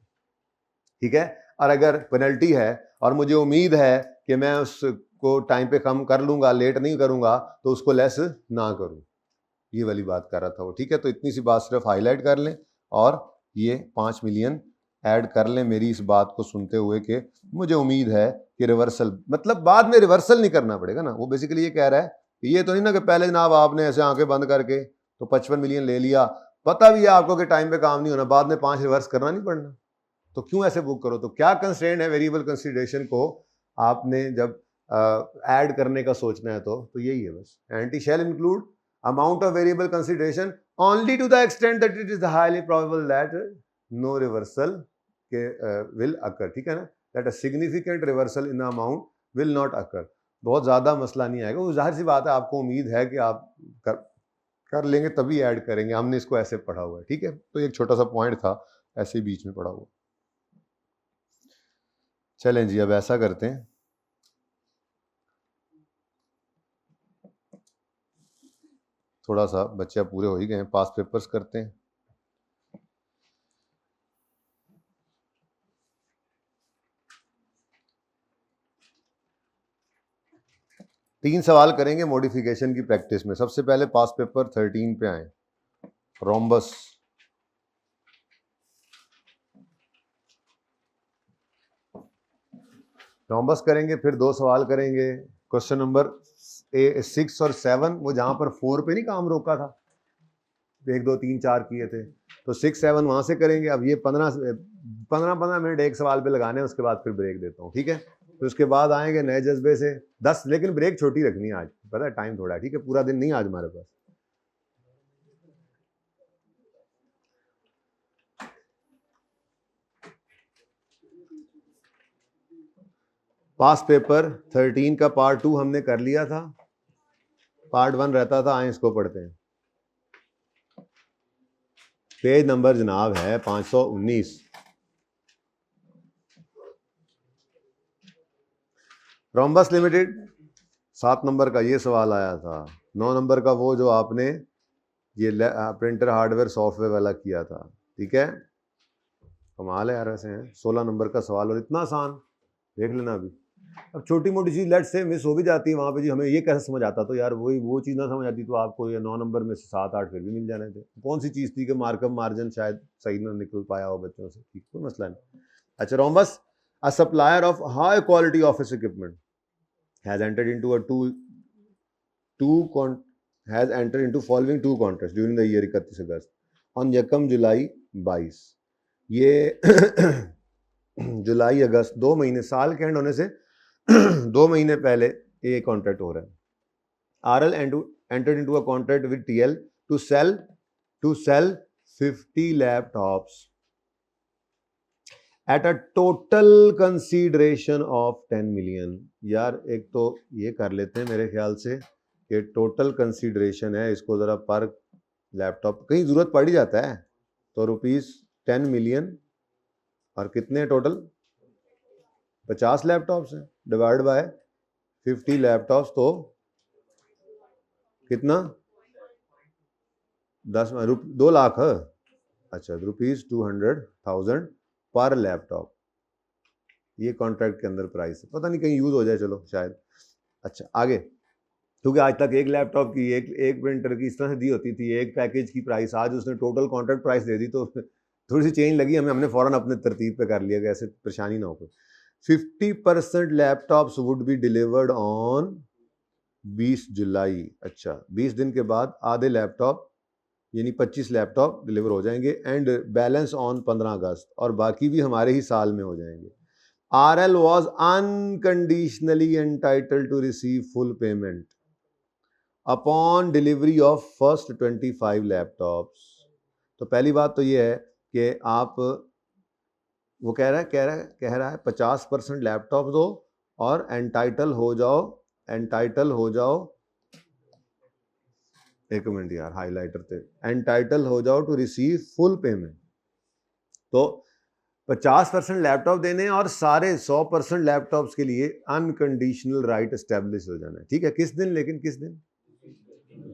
ठीक है, और अगर पेनल्टी है और मुझे उम्मीद है कि मैं उसको टाइम पे कम कर लूंगा, लेट नहीं करूंगा, तो उसको लेस ना करूं, ये वाली बात कर रहा था वो। ठीक है, तो इतनी सी बात सिर्फ हाईलाइट कर लें और ये 5 मिलियन ऐड कर लें मेरी इस बात को सुनते हुए कि मुझे उम्मीद है कि रिवर्सल, मतलब बाद में रिवर्सल नहीं करना पड़ेगा ना। वो बेसिकली ये कह रहा है कि ये तो नहीं ना कि पहले जनाब आपने ऐसे आंखें बंद करके तो 55 मिलियन ले लिया, पता भी है आपको कि टाइम पे काम नहीं होना, बाद में 5 रिवर्स करना नहीं पड़ना, तो क्यों ऐसे बुक करो? तो क्या कंस्ट्रेंट है वेरिएबल कंसीडरेशन को आपने जब ऐड करने का सोचना है तो यही है बस, anti shall include amount of variable consideration only to the extent that it is highly probable that no reversal will occur। ठीक है ना, that a significant reversal in the amount will not occur। बहुत ज्यादा मसला नहीं आएगा, वो जाहिर सी बात है, आपको उम्मीद है कि आप कर लेंगे तभी ऐड करेंगे, हमने इसको ऐसे पढ़ा हुआ है। ठीक है, तो एक छोटा सा पॉइंट था ऐसे ही बीच में पढ़ा हुआ। चलें जी, अब ऐसा करते हैं, थोड़ा सा बच्चे अब पूरे हो ही गए हैं, पास पेपर्स करते हैं। तीन सवाल करेंगे मॉडिफिकेशन की प्रैक्टिस में। सबसे पहले पास पेपर 13 पे आए, रोम्बस। रोम्बस करेंगे, फिर 2 सवाल करेंगे, क्वेश्चन नंबर 6 और 7, वो जहां पर 4 पे नहीं काम रोका था, 1 2 3 4 किए थे, तो 6 7 वहां से करेंगे। अब ये 15 मिनट एक सवाल पे लगाने हैं, उसके बाद फिर ब्रेक देता हूँ। ठीक है, तो उसके बाद आएंगे नए जज्बे से 10, लेकिन ब्रेक छोटी रखनी है आज, पता है टाइम थोड़ा है। ठीक है, पूरा दिन नहीं आज हमारे पास। पास पेपर 13 का पार्ट 2 हमने कर लिया था, पार्ट 1 रहता था, आए इसको पढ़ते हैं। पेज नंबर जनाब है 519। रोम्बस लिमिटेड 7 नंबर का ये सवाल आया था, 9 नंबर का वो जो आपने ये प्रिंटर हार्डवेयर सॉफ्टवेयर वाला किया था, ठीक है, कमाल है यार ऐसे हैं। 16 नंबर का सवाल और इतना आसान, देख लेना अभी। अब छोटी मोटी चीज़ लेट से मिस हो भी जाती है वहाँ पे, जी हमें ये कैसे समझ आता, तो यार वही वो चीज़ ना समझ आती तो आपको ये 9 नंबर में से 7-8 फिर भी मिल जाने थे। कौन सी चीज़ थी कि मार्कअप मार्जिन शायद सही ना निकल पाया हो बच्चों से, ठीक, कोई मसला नहीं। अच्छा, rhombus a supplier of high quality office equipment has entered into following two contracts during the year 31 August on यकम जुलाई 22। ये जुलाई अगस्त 2 महीने, साल के एंड होने से 2 महीने पहले ये कॉन्ट्रैक्ट हो रहा है। RL entered into a contract with TL to sell 50 laptops at a total consideration of 10 million। यार एक तो ये कर लेते हैं मेरे ख्याल से कि टोटल कंसीडरेशन है, इसको जरा पर लैपटॉप कहीं जरूरत पड़ ही जाता है, तो ₹10 मिलियन और कितने टोटल 50 लैपटॉप्स हैं, डिवाइड बाय 50 लैपटॉप्स, तो कितना 2 लाख है। अच्छा, ₹200,000 पर लैपटॉप, ये कॉन्ट्रैक्ट के अंदर प्राइस है, पता नहीं कहीं यूज हो जाए, चलो शायद। अच्छा आगे, क्योंकि आज तक एक लैपटॉप की एक प्रिंटर की इस तरह से दी होती थी, एक पैकेज की प्राइस, आज उसने टोटल कॉन्ट्रैक्ट प्राइस दे दी, तो थोड़ी सी चेंज लगी हमें, हमने फौरन अपने तरतीब पे कर लिया कि ऐसे परेशानी ना हो कोई। 50% laptops would be delivered on 20 जुलाई। अच्छा, 20 दिन के बाद आधे लैपटॉप यानी 25 लैपटॉप डिलीवर हो जाएंगे, एंड बैलेंस ऑन 15 अगस्त, और बाकी भी हमारे ही साल में हो जाएंगे। RL was unconditionally entitled to receive full payment upon delivery of first 25 laptops. तो पहली बात तो ये है कि आप, वो कह रहा है 50% लैपटॉप दो और एंटाइटल हो जाओ, एक मिनट यार हाईलाइटर थे, एंटाइटल हो जाओ टू रिसीव फुल पेमेंट। तो 50% लैपटॉप देने और सारे 100% लैपटॉप्स के लिए अनकंडीशनल राइट एस्टेब्लिश हो जाना है, ठीक है। किस दिन, लेकिन किस दिन,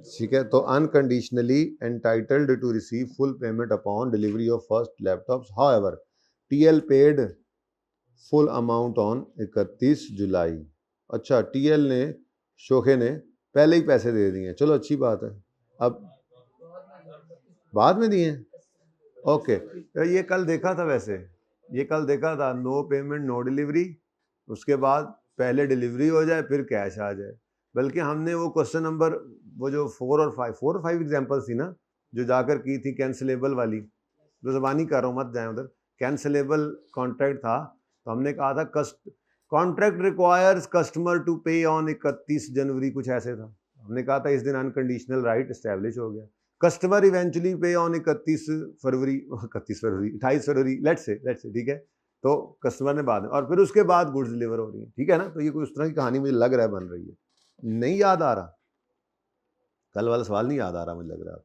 ठीक है, तो unconditionally entitled to receive full payment upon delivery of first laptops, however TL paid full amount on 31 July. अच्छा, टीएल ने, शोखे ने पहले ही पैसे दे दिए, चलो अच्छी बात है। अब बाद में दिए, ओके, तो ये कल देखा था, वैसे ये कल देखा था, नो पेमेंट नो डिलीवरी, उसके बाद पहले डिलीवरी हो जाए फिर कैश आ जाए। बल्कि हमने वो क्वेश्चन नंबर, वो जो 4 और 5 एग्जांपल्स थी ना, जो जाकर की थी कैंसिलेबल वाली, जो ज़बानी कर रहा हूँ, मत जाए उधर, कैंसिलेबल कॉन्ट्रैक्ट था, तो हमने कहा था कॉन्ट्रैक्ट रिक्वायर्स कस्टमर टू पे ऑन 31 जनवरी, कुछ ऐसे था, हमने कहा था इस दिन अनकंडीशनल राइट एस्टेब्लिश हो गया। कस्टमर इवेंचुअली पे ऑन 28 फरवरी, लेट्स से, ठीक है, तो कस्टमर ने बाद में, और फिर उसके बाद गुड्स डिलीवर हो रही है, ठीक है ना। तो ये कोई उस तरह की कहानी मुझे लग रहा है बन रही है, नहीं याद आ रहा, कल वाला सवाल नहीं याद आ रहा मुझे लग रहा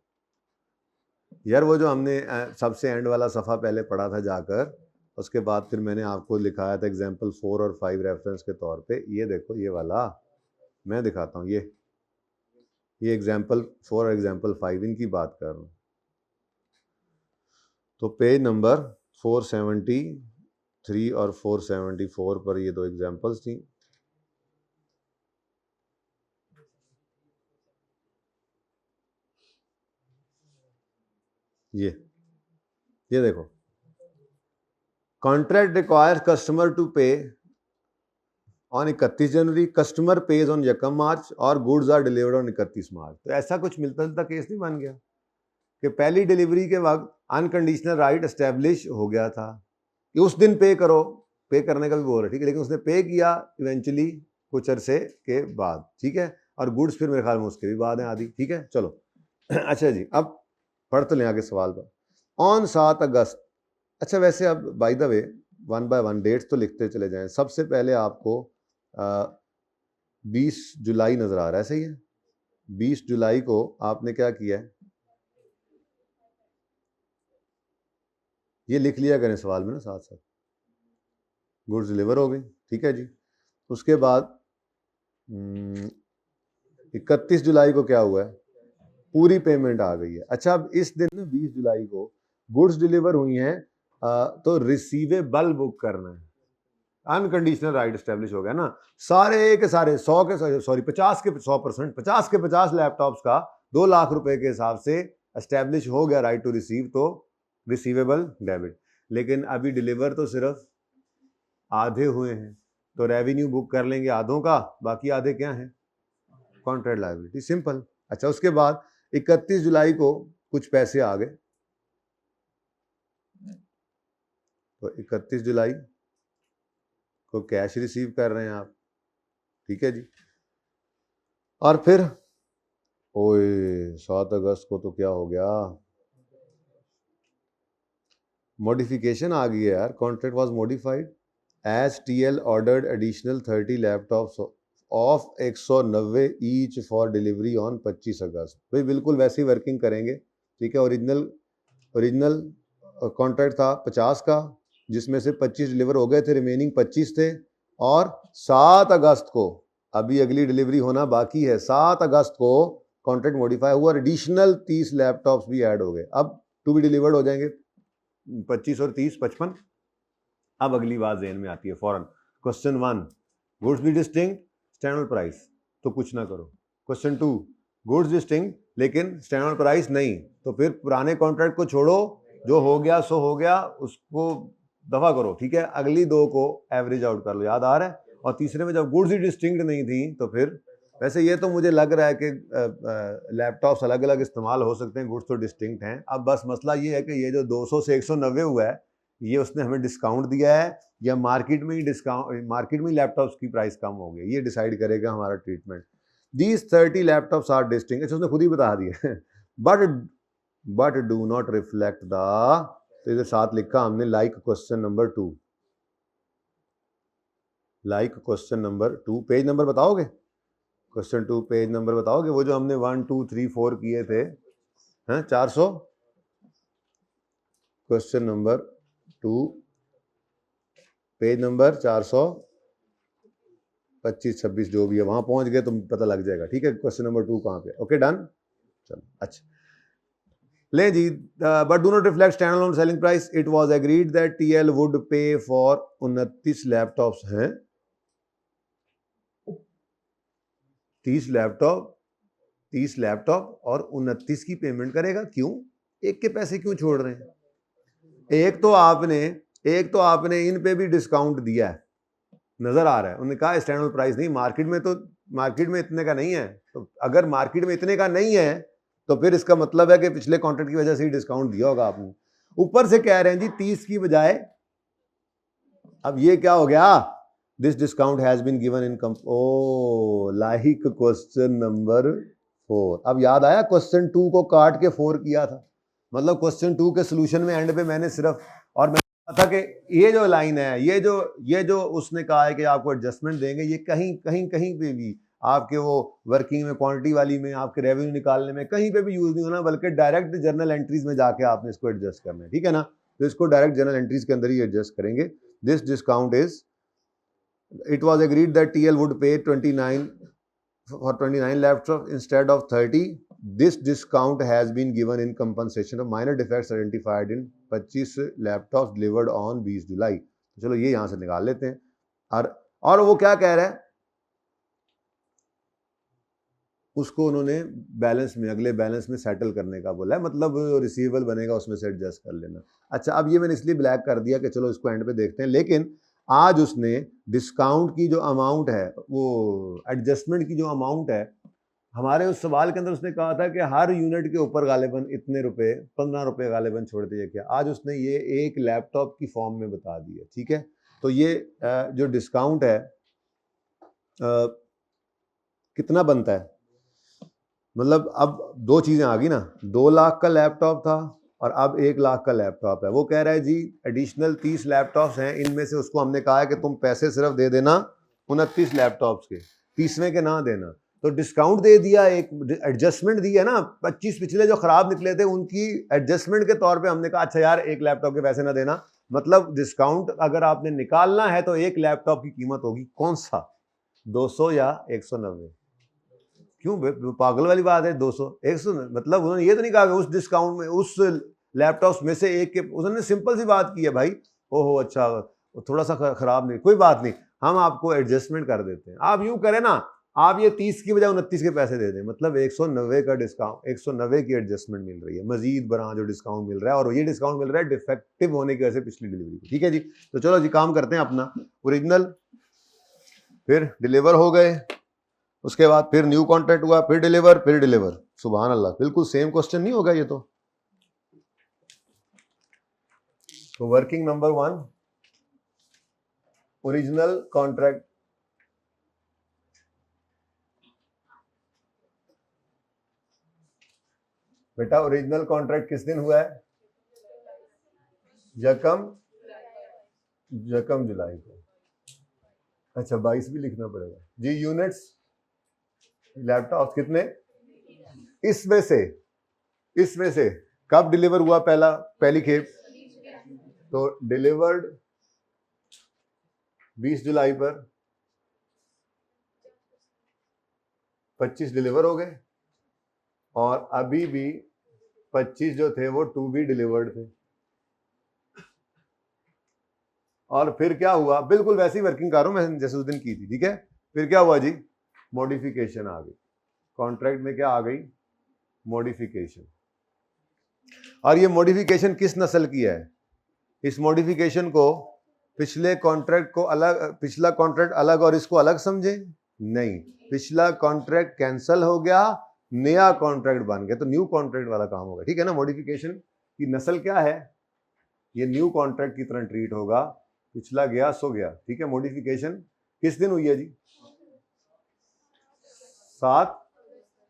यार। वो जो हमने सबसे एंड वाला सफ़ा पहले पढ़ा था जाकर, उसके बाद फिर मैंने आपको लिखाया था एग्जाम्पल 4 और 5 रेफरेंस के तौर पे, ये देखो, ये वाला मैं दिखाता हूँ, ये एग्जाम्पल 4 और एग्जाम्पल 5 इनकी बात कर रहा हूँ। तो पेज नंबर 473 और 474 पर ये दो एग्जाम्पल्स थी। ये देखो, कॉन्ट्रैक्ट रिक्वायर्स कस्टमर टू पे on 31 January, customer page on यकम मार्च, और गुड्स आर डिलीवर्ड ऑन 31 मार्च। तो ऐसा कुछ मिलता जुलता केस नहीं बन गया कि पहली डिलीवरी के वक्त अनकंडीशनल राइट एस्टेब्लिश हो गया था कि उस दिन पे करो, पे करने का भी बोल रहा है, ठीक है, लेकिन उसने पे किया इवेंचुअली कुछ अरसे के बाद, ठीक है, और गुड्स फिर मेरे ख्याल में उसके भी बाद हैं आदि, ठीक है, चलो। अच्छा जी, अब पढ़ तो लें आगे सवाल पर। ऑन 7 अगस्त, अच्छा वैसे अब by the way 1 by 1 dates तो लिखते चले जाएं। सबसे पहले आपको 20 जुलाई नज़र आ रहा है, सही है। 20 जुलाई को आपने क्या किया है, ये लिख लिया करें सवाल में ना साथ साथ। गुड्स डिलीवर हो गई, ठीक है जी। उसके बाद 31 जुलाई को क्या हुआ है, पूरी पेमेंट आ गई है। अच्छा, अब इस दिन 20 जुलाई को गुड्स डिलीवर हुई हैं, तो रिसीवेबल बुक करना है। अनकंडीशनल राइट एस्टेब्लिश हो गया ना। सारे के सारे 100 के सॉरी 50 के 100%, 50 के 50 लैपटॉप्स का 2 लाख रुपए के हिसाब से एस्टेब्लिश हो गया राइट टू रिसीव, तो रिसीवेबल डेबिट। लेकिन अभी डिलीवर तो सिर्फ आधे हुए हैं, तो रेवेन्यू बुक कर लेंगे आधों का, बाकी आधे क्या हैं, कॉन्ट्रैक्ट लायबिलिटी, सिंपल। अच्छा, उसके बाद 31 जुलाई को कुछ पैसे आ गए, तो 31 जुलाई को कैश रिसीव कर रहे हैं आप, ठीक है जी। और फिर ओए 7 अगस्त को तो क्या हो गया, मॉडिफिकेशन आ गई है यार। Contract was modified as TL ordered additional 30 laptops of 190 each for delivery on 25 August. भाई बिल्कुल वैसे ही वर्किंग करेंगे, ठीक है। ओरिजिनल कॉन्ट्रैक्ट था 50 का, जिसमें से 25 डिलीवर हो गए थे, रिमेनिंग 25 थे। और 7 अगस्त को, अभी अगली डिलीवरी होना बाकी है, 7 अगस्त को कॉन्ट्रैक्ट मॉडिफाई हुआ, एडिशनल 30 लैपटॉप्स भी ऐड हो गए। अब टू बी डिलीवर्ड हो जाएंगे 25 और 30 55। अब अगली बात ज़हन में आती है फौरन। Question 1, goods be distinct, standard price, तो कुछ ना करो। क्वेश्चन 2, गुड्स डिस्टिंक्ट लेकिन स्टैंडर्ड प्राइस नहीं, तो फिर पुराने कॉन्ट्रैक्ट को छोड़ो, जो हो गया सो हो गया, उसको दफा करो, ठीक है। अगली दो को एवरेज आउट कर लो, याद आ रहा है। और तीसरे में जब गुड्स ही डिस्टिंक्ट नहीं थी, तो फिर वैसे ये तो मुझे लग रहा है कि लैपटॉप्स अलग अलग इस्तेमाल हो सकते हैं, गुड्स तो डिस्टिंक्ट हैं। अब बस मसला ये है कि ये जो 200 से 190 हुआ है, ये उसने हमें डिस्काउंट दिया है या मार्केट में ही मार्केट में लैपटॉप्स की प्राइस कम हो गई, ये डिसाइड करेगा हमारा treatment. These 30 laptops are distinct, अच्छा उसने खुद ही बता दिया but do not reflect the, तो इधर साथ लिखा हमने like question number 2, like question number 2। Page number बताओगे, क्वेश्चन 2 पेज नंबर बताओगे, वो जो हमने 1 2 3 4 किए थे, हैं 400, क्वेश्चन नंबर 2 पेज नंबर 425 26 जो भी है, वहां पहुंच गए तो पता लग जाएगा, ठीक है। क्वेश्चन नंबर 2 कहां पे, ओके डन, चलो। अच्छा ले जी, but do not reflect stand alone selling price, it was agreed that TL would pay for 29 laptops हैं, 30 लैपटॉप और 29 की पेमेंट करेगा। क्यों, एक के पैसे क्यों छोड़ रहे हैं? एक तो आपने इन पे भी डिस्काउंट दिया है, नजर आ रहा है। उन्होंने कहा स्टैंडर्ड प्राइस नहीं, मार्केट में इतने का नहीं है। तो अगर मार्केट में इतने का नहीं है, तो फिर इसका मतलब है कि पिछले कॉन्ट्रैक्ट की वजह से ही डिस्काउंट दिया होगा आपने। ऊपर से कह रहे हैं जी 30 की बजाय, अब ये क्या हो गया, this discount has been given in like question number 4। अब याद आया, क्वेश्चन 2 को काट के 4 किया था, मतलब क्वेश्चन 2 के सोल्यूशन में एंड पे मैंने सिर्फ, और मैंने कहा था कि ये जो लाइन है, ये जो उसने कहा है कि आपको एडजस्टमेंट देंगे, ये कहीं पे भी आपके वो वर्किंग में, क्वांटिटी वाली में, आपके रेवेन्यू निकालने में कहीं पे भी यूज नहीं होना, बल्कि डायरेक्ट जर्नल एंट्रीज में जाके आपने इसको एडजस्ट करना है, ठीक है ना। तो इसको डायरेक्ट जर्नल एंट्रीज के अंदर ही एडजस्ट करेंगे। This discount is, it was agreed that TL would pay 29 for 29 laptops instead of 30. This discount has been given in compensation of minor defects identified in 25 laptops delivered on 20 जुलाई। चलो ये यहां से निकाल लेते हैं। और वो क्या कह रहा है, उसको उन्होंने बैलेंस में, अगले बैलेंस में सेटल करने का बोला है, मतलब रिसीवेबल बनेगा उसमें से एडजस्ट कर लेना। अच्छा, अब ये मैंने इसलिए ब्लैक कर दिया कि चलो इसको एंड पे देखते हैं। लेकिन आज उसने डिस्काउंट की जो अमाउंट है, वो एडजस्टमेंट की जो अमाउंट है, हमारे उस सवाल के अंदर उसने कहा था कि हर यूनिट के ऊपर गालिबन इतने रुपए, 15 रुपए गालिबन छोड़ दिए क्या। आज उसने ये एक लैपटॉप की फॉर्म में बता दिया, ठीक है। तो ये जो डिस्काउंट है कितना बनता है, मतलब अब दो चीज़ें आ गई ना, 2 लाख का लैपटॉप था और अब 1 लाख का लैपटॉप है। वो कह रहा है जी एडिशनल 30 लैपटॉप्स हैं, इनमें से उसको हमने कहा है कि तुम पैसे सिर्फ दे देना 29 लैपटॉप्स के, 30वें के ना देना। तो डिस्काउंट दे दिया, एक एडजस्टमेंट दिया ना, 25 पिछले जो खराब निकले थे उनकी एडजस्टमेंट के तौर पे हमने कहा अच्छा यार एक लैपटॉप के पैसे ना देना, मतलब डिस्काउंट अगर आपने निकालना है तो एक लैपटॉप की कीमत होगी कौन सा, 200 या 190। क्यों पागल वाली बात है, 200 100, मतलब उन्होंने ये तो नहीं कहा उस डिस्काउंट में उस लैपटॉप में से एक के, उन्होंने सिंपल सी बात की है भाई, ओहो अच्छा थोड़ा सा खराब नहीं, कोई बात नहीं, हम आपको एडजस्टमेंट कर देते हैं। आप यूं करें ना, आप ये 30 की बजाय 29 के पैसे दे दें, मतलब 190 का डिस्काउंट, 190 की एडजस्टमेंट मिल रही है, मजीद बड़ा जो डिस्काउंट मिल रहा है, और ये डिस्काउंट मिल रहा है डिफेक्टिव होने की वजह से पिछली डिलीवरी को। ठीक है जी, तो चलो जी काम करते हैं अपना। ओरिजिनल फिर डिलीवर हो गए, उसके बाद फिर न्यू कॉन्ट्रैक्ट हुआ, फिर डिलीवर। सुभान अल्लाह, बिल्कुल सेम क्वेश्चन नहीं होगा ये तो वर्किंग नंबर 1, ओरिजिनल कॉन्ट्रैक्ट। बेटा ओरिजिनल कॉन्ट्रैक्ट किस दिन हुआ है? यकम जुलाई को। अच्छा 22 भी लिखना पड़ेगा जी। यूनिट्स लैपटॉप कितने? इसमें से कब डिलीवर हुआ पहली खेप? तो डिलीवर्ड 20 जुलाई पर, 25 डिलीवर हो गए, और अभी भी 25 जो थे वो टू बी डिलीवर्ड थे। और फिर क्या हुआ, बिल्कुल वैसी वर्किंग कर रहा हूं मैं जैसे उस दिन की थी। ठीक है, फिर क्या हुआ जी, मॉडिफिकेशन आ गई कॉन्ट्रैक्ट में। क्या आ गई? मॉडिफिकेशन। और ये मॉडिफिकेशन किस नस्ल की है? इस मॉडिफिकेशन को पिछले कॉन्ट्रैक्ट को अलग, पिछला कॉन्ट्रैक्ट अलग और इसको अलग समझे? नहीं, पिछला कॉन्ट्रैक्ट कैंसिल हो गया, नया कॉन्ट्रैक्ट बन गया, तो न्यू कॉन्ट्रैक्ट वाला काम होगा। ठीक है ना, मॉडिफिकेशन की नस्ल क्या है? ये न्यू कॉन्ट्रैक्ट की तरह ट्रीट होगा, पिछला गया सो गया। ठीक है, मॉडिफिकेशन किस दिन हुई है जी? 7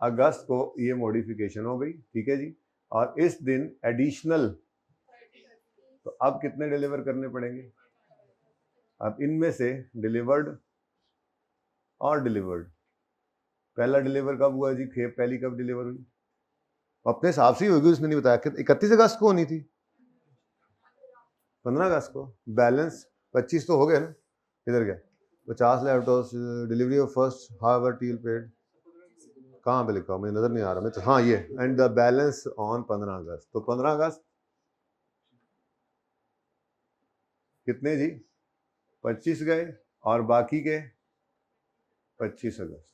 अगस्त को ये मॉडिफिकेशन हो गई। ठीक है जी, और इस दिन एडिशनल, तो अब कितने डिलीवर करने पड़ेंगे? अब इनमें से डिलीवर्ड और डिलीवर्ड, पहला डिलीवर कब हुआ जी? खेप पहली कब डिलीवर हुई? अपने हिसाब से ही होगी, उसने नहीं बताया। 31 अगस्त को होनी थी, 15 अगस्त को। बैलेंस 25 तो हो गए ना, इधर क्या 50 laptop delivery of first however TL paid, कहाँ पे लिखा? मुझे नजर नहीं आ रहा मैं तो, हाँ ये, एंड द बैलेंस ऑन 15 अगस्त। तो 15 अगस्त कितने जी? 25 गए, और बाकी के 25 अगस्त।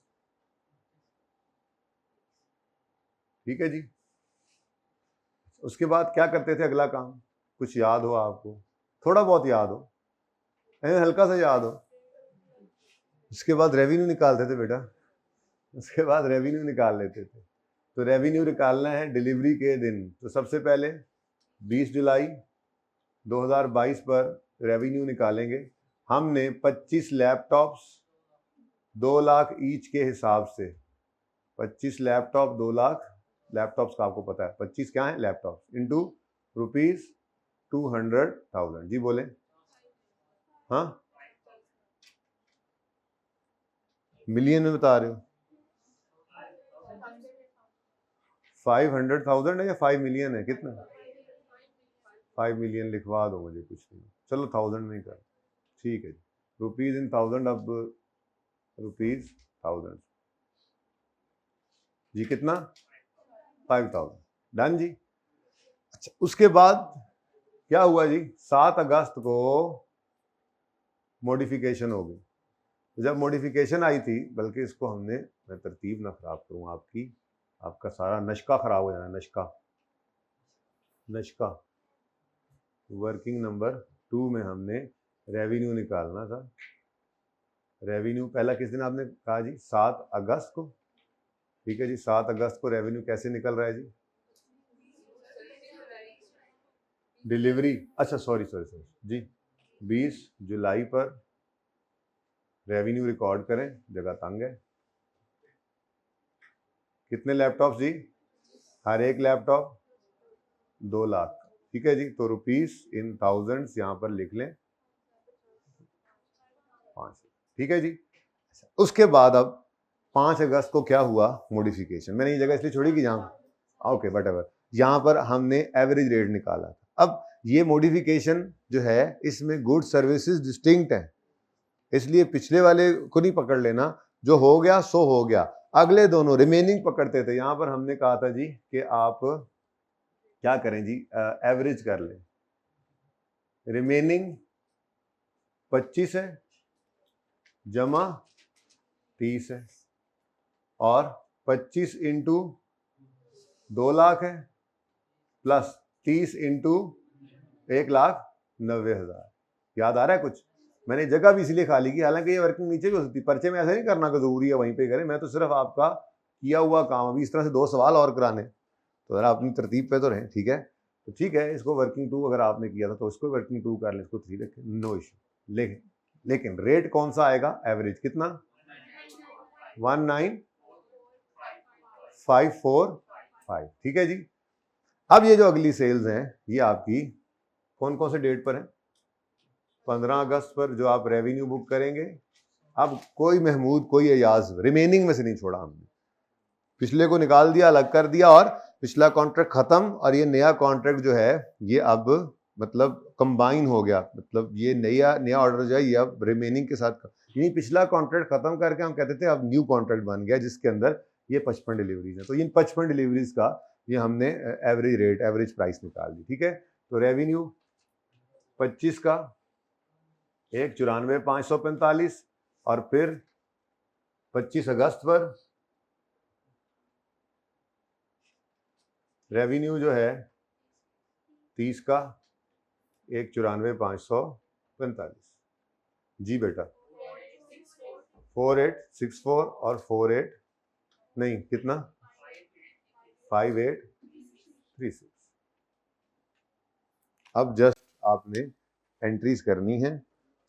ठीक है जी, उसके बाद क्या करते थे अगला काम? कुछ याद हो आपको? थोड़ा बहुत याद हो, हल्का सा याद हो। उसके बाद रेवेन्यू निकालते थे बेटा, उसके बाद रेवेन्यू निकाल लेते थे। तो रेवेन्यू निकालना है डिलीवरी के दिन, तो सबसे पहले 20 जुलाई 2022 पर रेवेन्यू निकालेंगे। हमने 25 लैपटॉप्स 2 लाख ईच के हिसाब से, 25 लैपटॉप 2 लाख लैपटॉप्स का आपको पता है, 25 क्या है लैपटॉप, इंटू ₹200,000। जी बोले, हाँ मिलियन में बता रहे हो? 500,000 है या 5 मिलियन है? कितना? 5 मिलियन लिखवा दो मुझे, कुछ नहीं, चलो 1000 नहीं कर। ठीक है जी, रुपीज इन 1000, अब ₹1000 जी, कितना? 5000, डन जी। अच्छा उसके बाद क्या हुआ जी? 7 अगस्त को मॉडिफिकेशन हो गई। जब मॉडिफिकेशन आई थी, बल्कि इसको हमने, मैं तरतीब ना खराब करूँ आपकी, आपका सारा नशका खराब हो जाना। नशका वर्किंग नंबर 2 में हमने रेवेन्यू निकालना था। रेवेन्यू पहला किस दिन आपने कहा जी? 7 अगस्त को। ठीक है जी, 7 अगस्त को रेवेन्यू कैसे निकल रहा है जी? डिलीवरी, अच्छा सॉरी जी, 20 जुलाई पर रेवेन्यू रिकॉर्ड करें, जगह तंग है। कितने लैपटॉप जी? हर एक लैपटॉप 2 लाख। ठीक है जी, तो रुपीस इन थाउजेंड्स यहाँ पर लिख लें, 5। ठीक है जी, उसके बाद अब 5 अगस्त को क्या हुआ, मॉडिफिकेशन। मैंने ये जगह इसलिए छोड़ी कि जहाँ ओके वटएवर, यहाँ पर हमने एवरेज रेट निकाला। अब ये मॉडिफिकेशन जो है इसमें गुड सर्विसेज डिस्टिंक्ट है, इसलिए पिछले वाले को नहीं पकड़ लेना, जो हो गया सो हो गया, अगले दोनों रिमेनिंग पकड़ते थे। यहां पर हमने कहा था जी कि आप क्या करें जी, एवरेज कर लें। रिमेनिंग 25 है जमा 30 है, और 25 इंटू 2 लाख है प्लस 30 इंटू 1,90,000। याद आ रहा है कुछ? मैंने जगह भी इसलिए खाली की, हालांकि ये वर्किंग नीचे भी हो सकती है, पर्चे में ऐसा नहीं करना कि जरूरी है वहीं पे करें, मैं तो सिर्फ आपका किया हुआ काम, अभी इस तरह से 2 सवाल और कराने, तो जरा अपनी तरतीब पे तो रहें, ठीक है? तो ठीक है, इसको वर्किंग 2 अगर आपने किया था तो उसको वर्किंग 2 कर लें, इसको 3 रखें, नो इशू। लेकिन रेट कौन सा आएगा, एवरेज कितना, 19,545, ठीक है जी। अब ये जो अगली सेल्स हैं ये आपकी कौन कौन से डेट पर है, 15 अगस्त पर जो आप रेवेन्यू बुक करेंगे। अब कोई महमूद कोई एजाज रिमेनिंग में से नहीं छोड़ा हमने, पिछले को निकाल दिया, अलग कर दिया, और पिछला कॉन्ट्रैक्ट खत्म, और ये नया कॉन्ट्रैक्ट जो है ये अब मतलब कंबाइन हो गया, मतलब ये नया ऑर्डर जो है ये अब रिमेनिंग के साथ, यानी पिछला कॉन्ट्रैक्ट खत्म करके हम कहते थे अब न्यू कॉन्ट्रैक्ट बन गया जिसके अंदर ये 55 डिलीवरीज है। तो इन 55 डिलीवरीज का ये हमने एवरेज रेट, एवरेज प्राइस निकाल दी, ठीक है। तो रेवेन्यू 25 का 1,94,545, और फिर 25 अगस्त पर रेवेन्यू जो है 30 का 1,94,545। जी बेटा 4864 और 48 नहीं कितना 5836। अब जस्ट आपने एंट्रीज करनी है,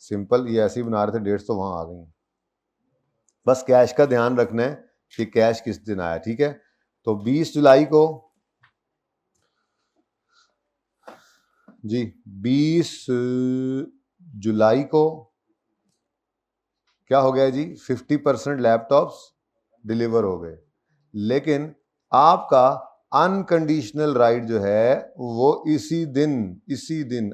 सिंपल, ये ऐसे ही बना रहे थे, डेट्स तो वहां आ गई, बस कैश का ध्यान रखना है कि कैश किस दिन आया, ठीक है। तो 20 जुलाई को जी, 20 जुलाई को क्या हो गया जी, 50% लैपटॉप्स डिलीवर हो गए, लेकिन आपका अनकंडीशनल राइट जो है वो इसी दिन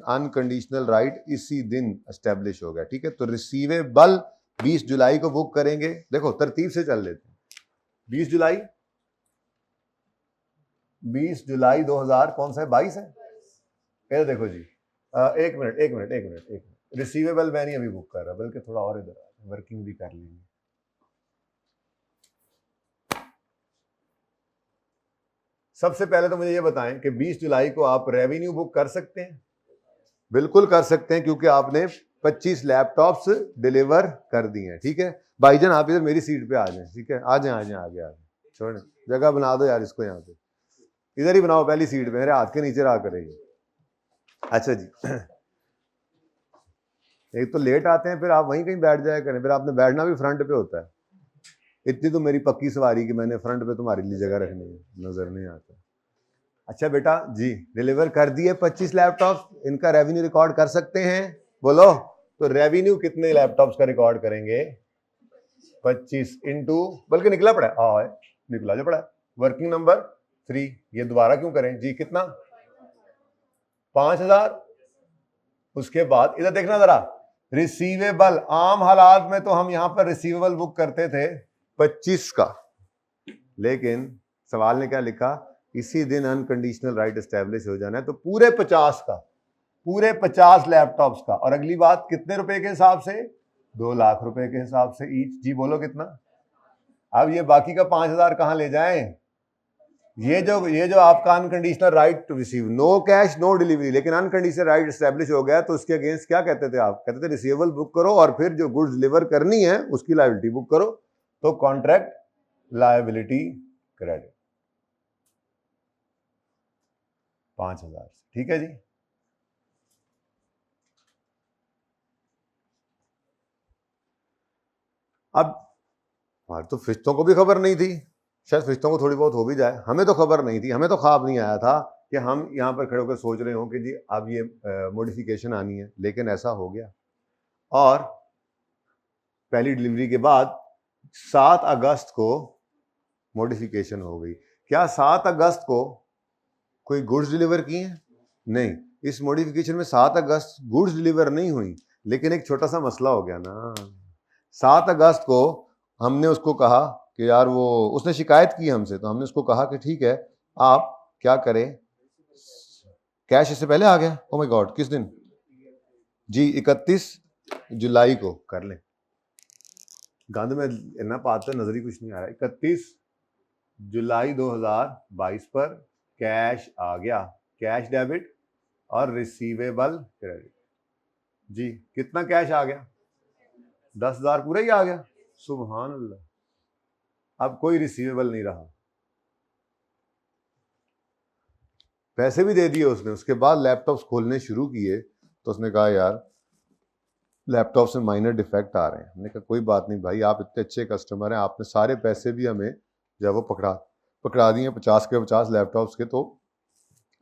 अनकंडीशनल राइट इसी दिन एस्टेब्लिश हो गया, ठीक है। तो रिसीवेबल 20 जुलाई को बुक करेंगे, देखो तरतीब से चल लेते हैं। 20 जुलाई 2000 कौन सा है, 22 है, ये देखो जी, एक मिनट, रिसीवेबल मैं नहीं अभी बुक कर रहा, बल्कि थोड़ा और इधर वर्किंग भी कर लेंगे। सबसे पहले तो मुझे ये बताएं कि 20 जुलाई को आप रेवेन्यू बुक कर सकते हैं? बिल्कुल कर सकते हैं, क्योंकि आपने 25 लैपटॉप्स डिलीवर कर दिए हैं, ठीक है। भाईजान आप इधर मेरी सीट पे आ जाएं, ठीक है, आ जाएं आगे छोड़, जगह बना दो यार इसको, यहाँ पे इधर ही बनाओ, पहली सीट पे, मेरे हाथ के नीचे रहा करेगी। अच्छा जी, एक तो लेट आते हैं, फिर आप वहीं कहीं बैठ जाया करें, फिर आपने बैठना भी फ्रंट पे होता है। इतनी तो मेरी पक्की सवारी कि मैंने फ्रंट पे तुम्हारे लिए जगह रखनी है, नजर नहीं आता। अच्छा बेटा जी, डिलीवर कर दिए 25 लैपटॉप, इनका रेवेन्यू रिकॉर्ड कर सकते हैं, बोलो। तो रेवेन्यू कितने लैपटॉप्स का रिकॉर्ड करेंगे, 25 इंटू, बल्कि निकला पड़ा है, निकला जो पड़ा, वर्किंग नंबर 3, ये दोबारा क्यों करें जी, कितना 5000। उसके बाद इधर देखना जरा, रिसीवेबल, आम हालात में तो हम यहां पर रिसीवेबल बुक करते थे 25 का, लेकिन सवाल ने क्या लिखा, इसी दिन अनकंडीशनल राइट एस्टेब्लिश हो जाना है, तो पूरे 50 का, पूरे 50 लैपटॉप्स का। और अगली बात, कितने रुपए के हिसाब से, 2 लाख रुपए के हिसाब से ईच, जी बोलो कितना। अब ये बाकी का 5000 कहां ले जाएं, ये जो आपका unconditional right to receive, no cash no delivery, लेकिन अनकंडीशनल राइट एस्टेब्लिश हो गया, तो उसके अगेंस्ट क्या कहते थे आप, कहते थे रिसीवेबल बुक करो, और फिर जो गुड्स डिलीवर करनी है उसकी लायबिलिटी बुक करो, तो कॉन्ट्रैक्ट लायबिलिटी क्रेडिट 5000, ठीक है जी। अब तो फरिश्तों को भी खबर नहीं थी, शायद फरिश्तों को थोड़ी बहुत हो भी जाए, हमें तो खबर नहीं थी, हमें तो ख्वाब नहीं आया था कि हम यहाँ पर खड़े होकर सोच रहे हो कि जी अब ये मॉडिफिकेशन आनी है, लेकिन ऐसा हो गया। और पहली डिलीवरी के बाद 7 अगस्त को मॉडिफिकेशन हो गई। क्या 7 अगस्त को कोई गुड्स डिलीवर किए हैं? नहीं, इस मॉडिफिकेशन में 7 अगस्त गुड्स डिलीवर नहीं हुई, लेकिन एक छोटा सा मसला हो गया ना। 7 अगस्त को हमने उसको कहा कि यार वो उसने शिकायत की हमसे, तो हमने उसको कहा कि ठीक है आप क्या करें, कैश इससे पहले आ गया। ओ माय गॉड, किस दिन जी? 31 जुलाई को कर लें। गंद में इतना पाते नजर ही कुछ नहीं आ रहा। 31 जुलाई 2022 पर कैश आ गया, कैश डेबिट और रिसीवेबल क्रेडिट। जी कितना कैश आ गया? 10,000 पूरा ही आ गया। सुभान अल्लाह। अब कोई रिसीवेबल नहीं रहा, पैसे भी दे दिए उसने। उसके बाद लैपटॉप्स खोलने शुरू किए तो उसने कहा यार लैपटॉप में माइनर डिफेक्ट आ रहे हैं। हमने कहा कोई बात नहीं भाई, आप इतने अच्छे कस्टमर हैं, आपने सारे पैसे भी हमें जब वो पकड़ा दिए 50 के 50 लैपटॉप्स के। तो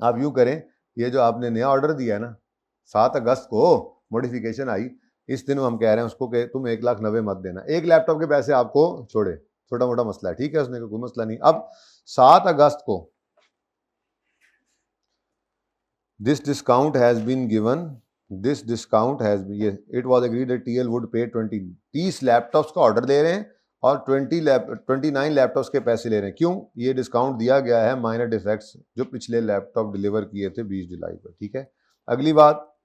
आप यूँ करें, ये जो आपने नया ऑर्डर दिया है ना 7 अगस्त को मॉडिफिकेशन आई, इस दिन हम कह रहे हैं उसको कि तुम 1,90,000 मत देना, एक लैपटॉप के पैसे आपको छोड़े, छोटा मोटा मसला है। ठीक है, उसने कहा कोई मसला नहीं। अब 7 अगस्त को this discount has been given, this discount has been, it was agreed that TL would pay 30 laptops का ऑर्डर दे रहे हैं और 29 लैपटॉप्स के पैसे ले रहे हैं। क्यों? ये डिस्काउंट दिया गया है माइनर डिफेक्ट्स जो पिछले लैपटॉप डिलीवर किए थे 20 जुलाई पर। ठीक है, अगली बात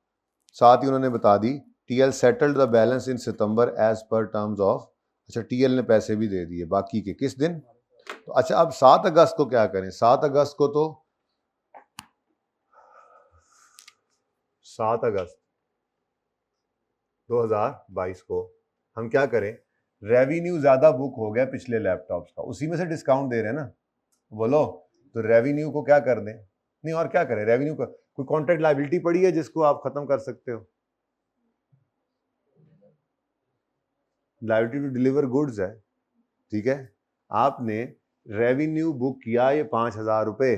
साथ ही उन्होंने बता दी, TL settled the balance in September as per terms of. अच्छा, टीएल ने पैसे भी दे दिए बाकी के, किस दिन? तो अच्छा, अब 7 अगस्त को क्या करें? 7 अगस्त को तो 7 अगस्त 2022 को हम क्या करें? रेवेन्यू ज्यादा बुक हो गया पिछले लैपटॉप्स का, उसी में से डिस्काउंट दे रहे हैं ना, बोलो। तो रेवेन्यू को क्या कर दें? नहीं और क्या करें? रेवेन्यू का कोई कॉन्ट्रैक्ट लायबिलिटी पड़ी है जिसको आप खत्म कर सकते हो? लायबिलिटी टू डिलीवर गुड्स है। ठीक है, आपने रेवेन्यू बुक किया ये 5,000 रुपए,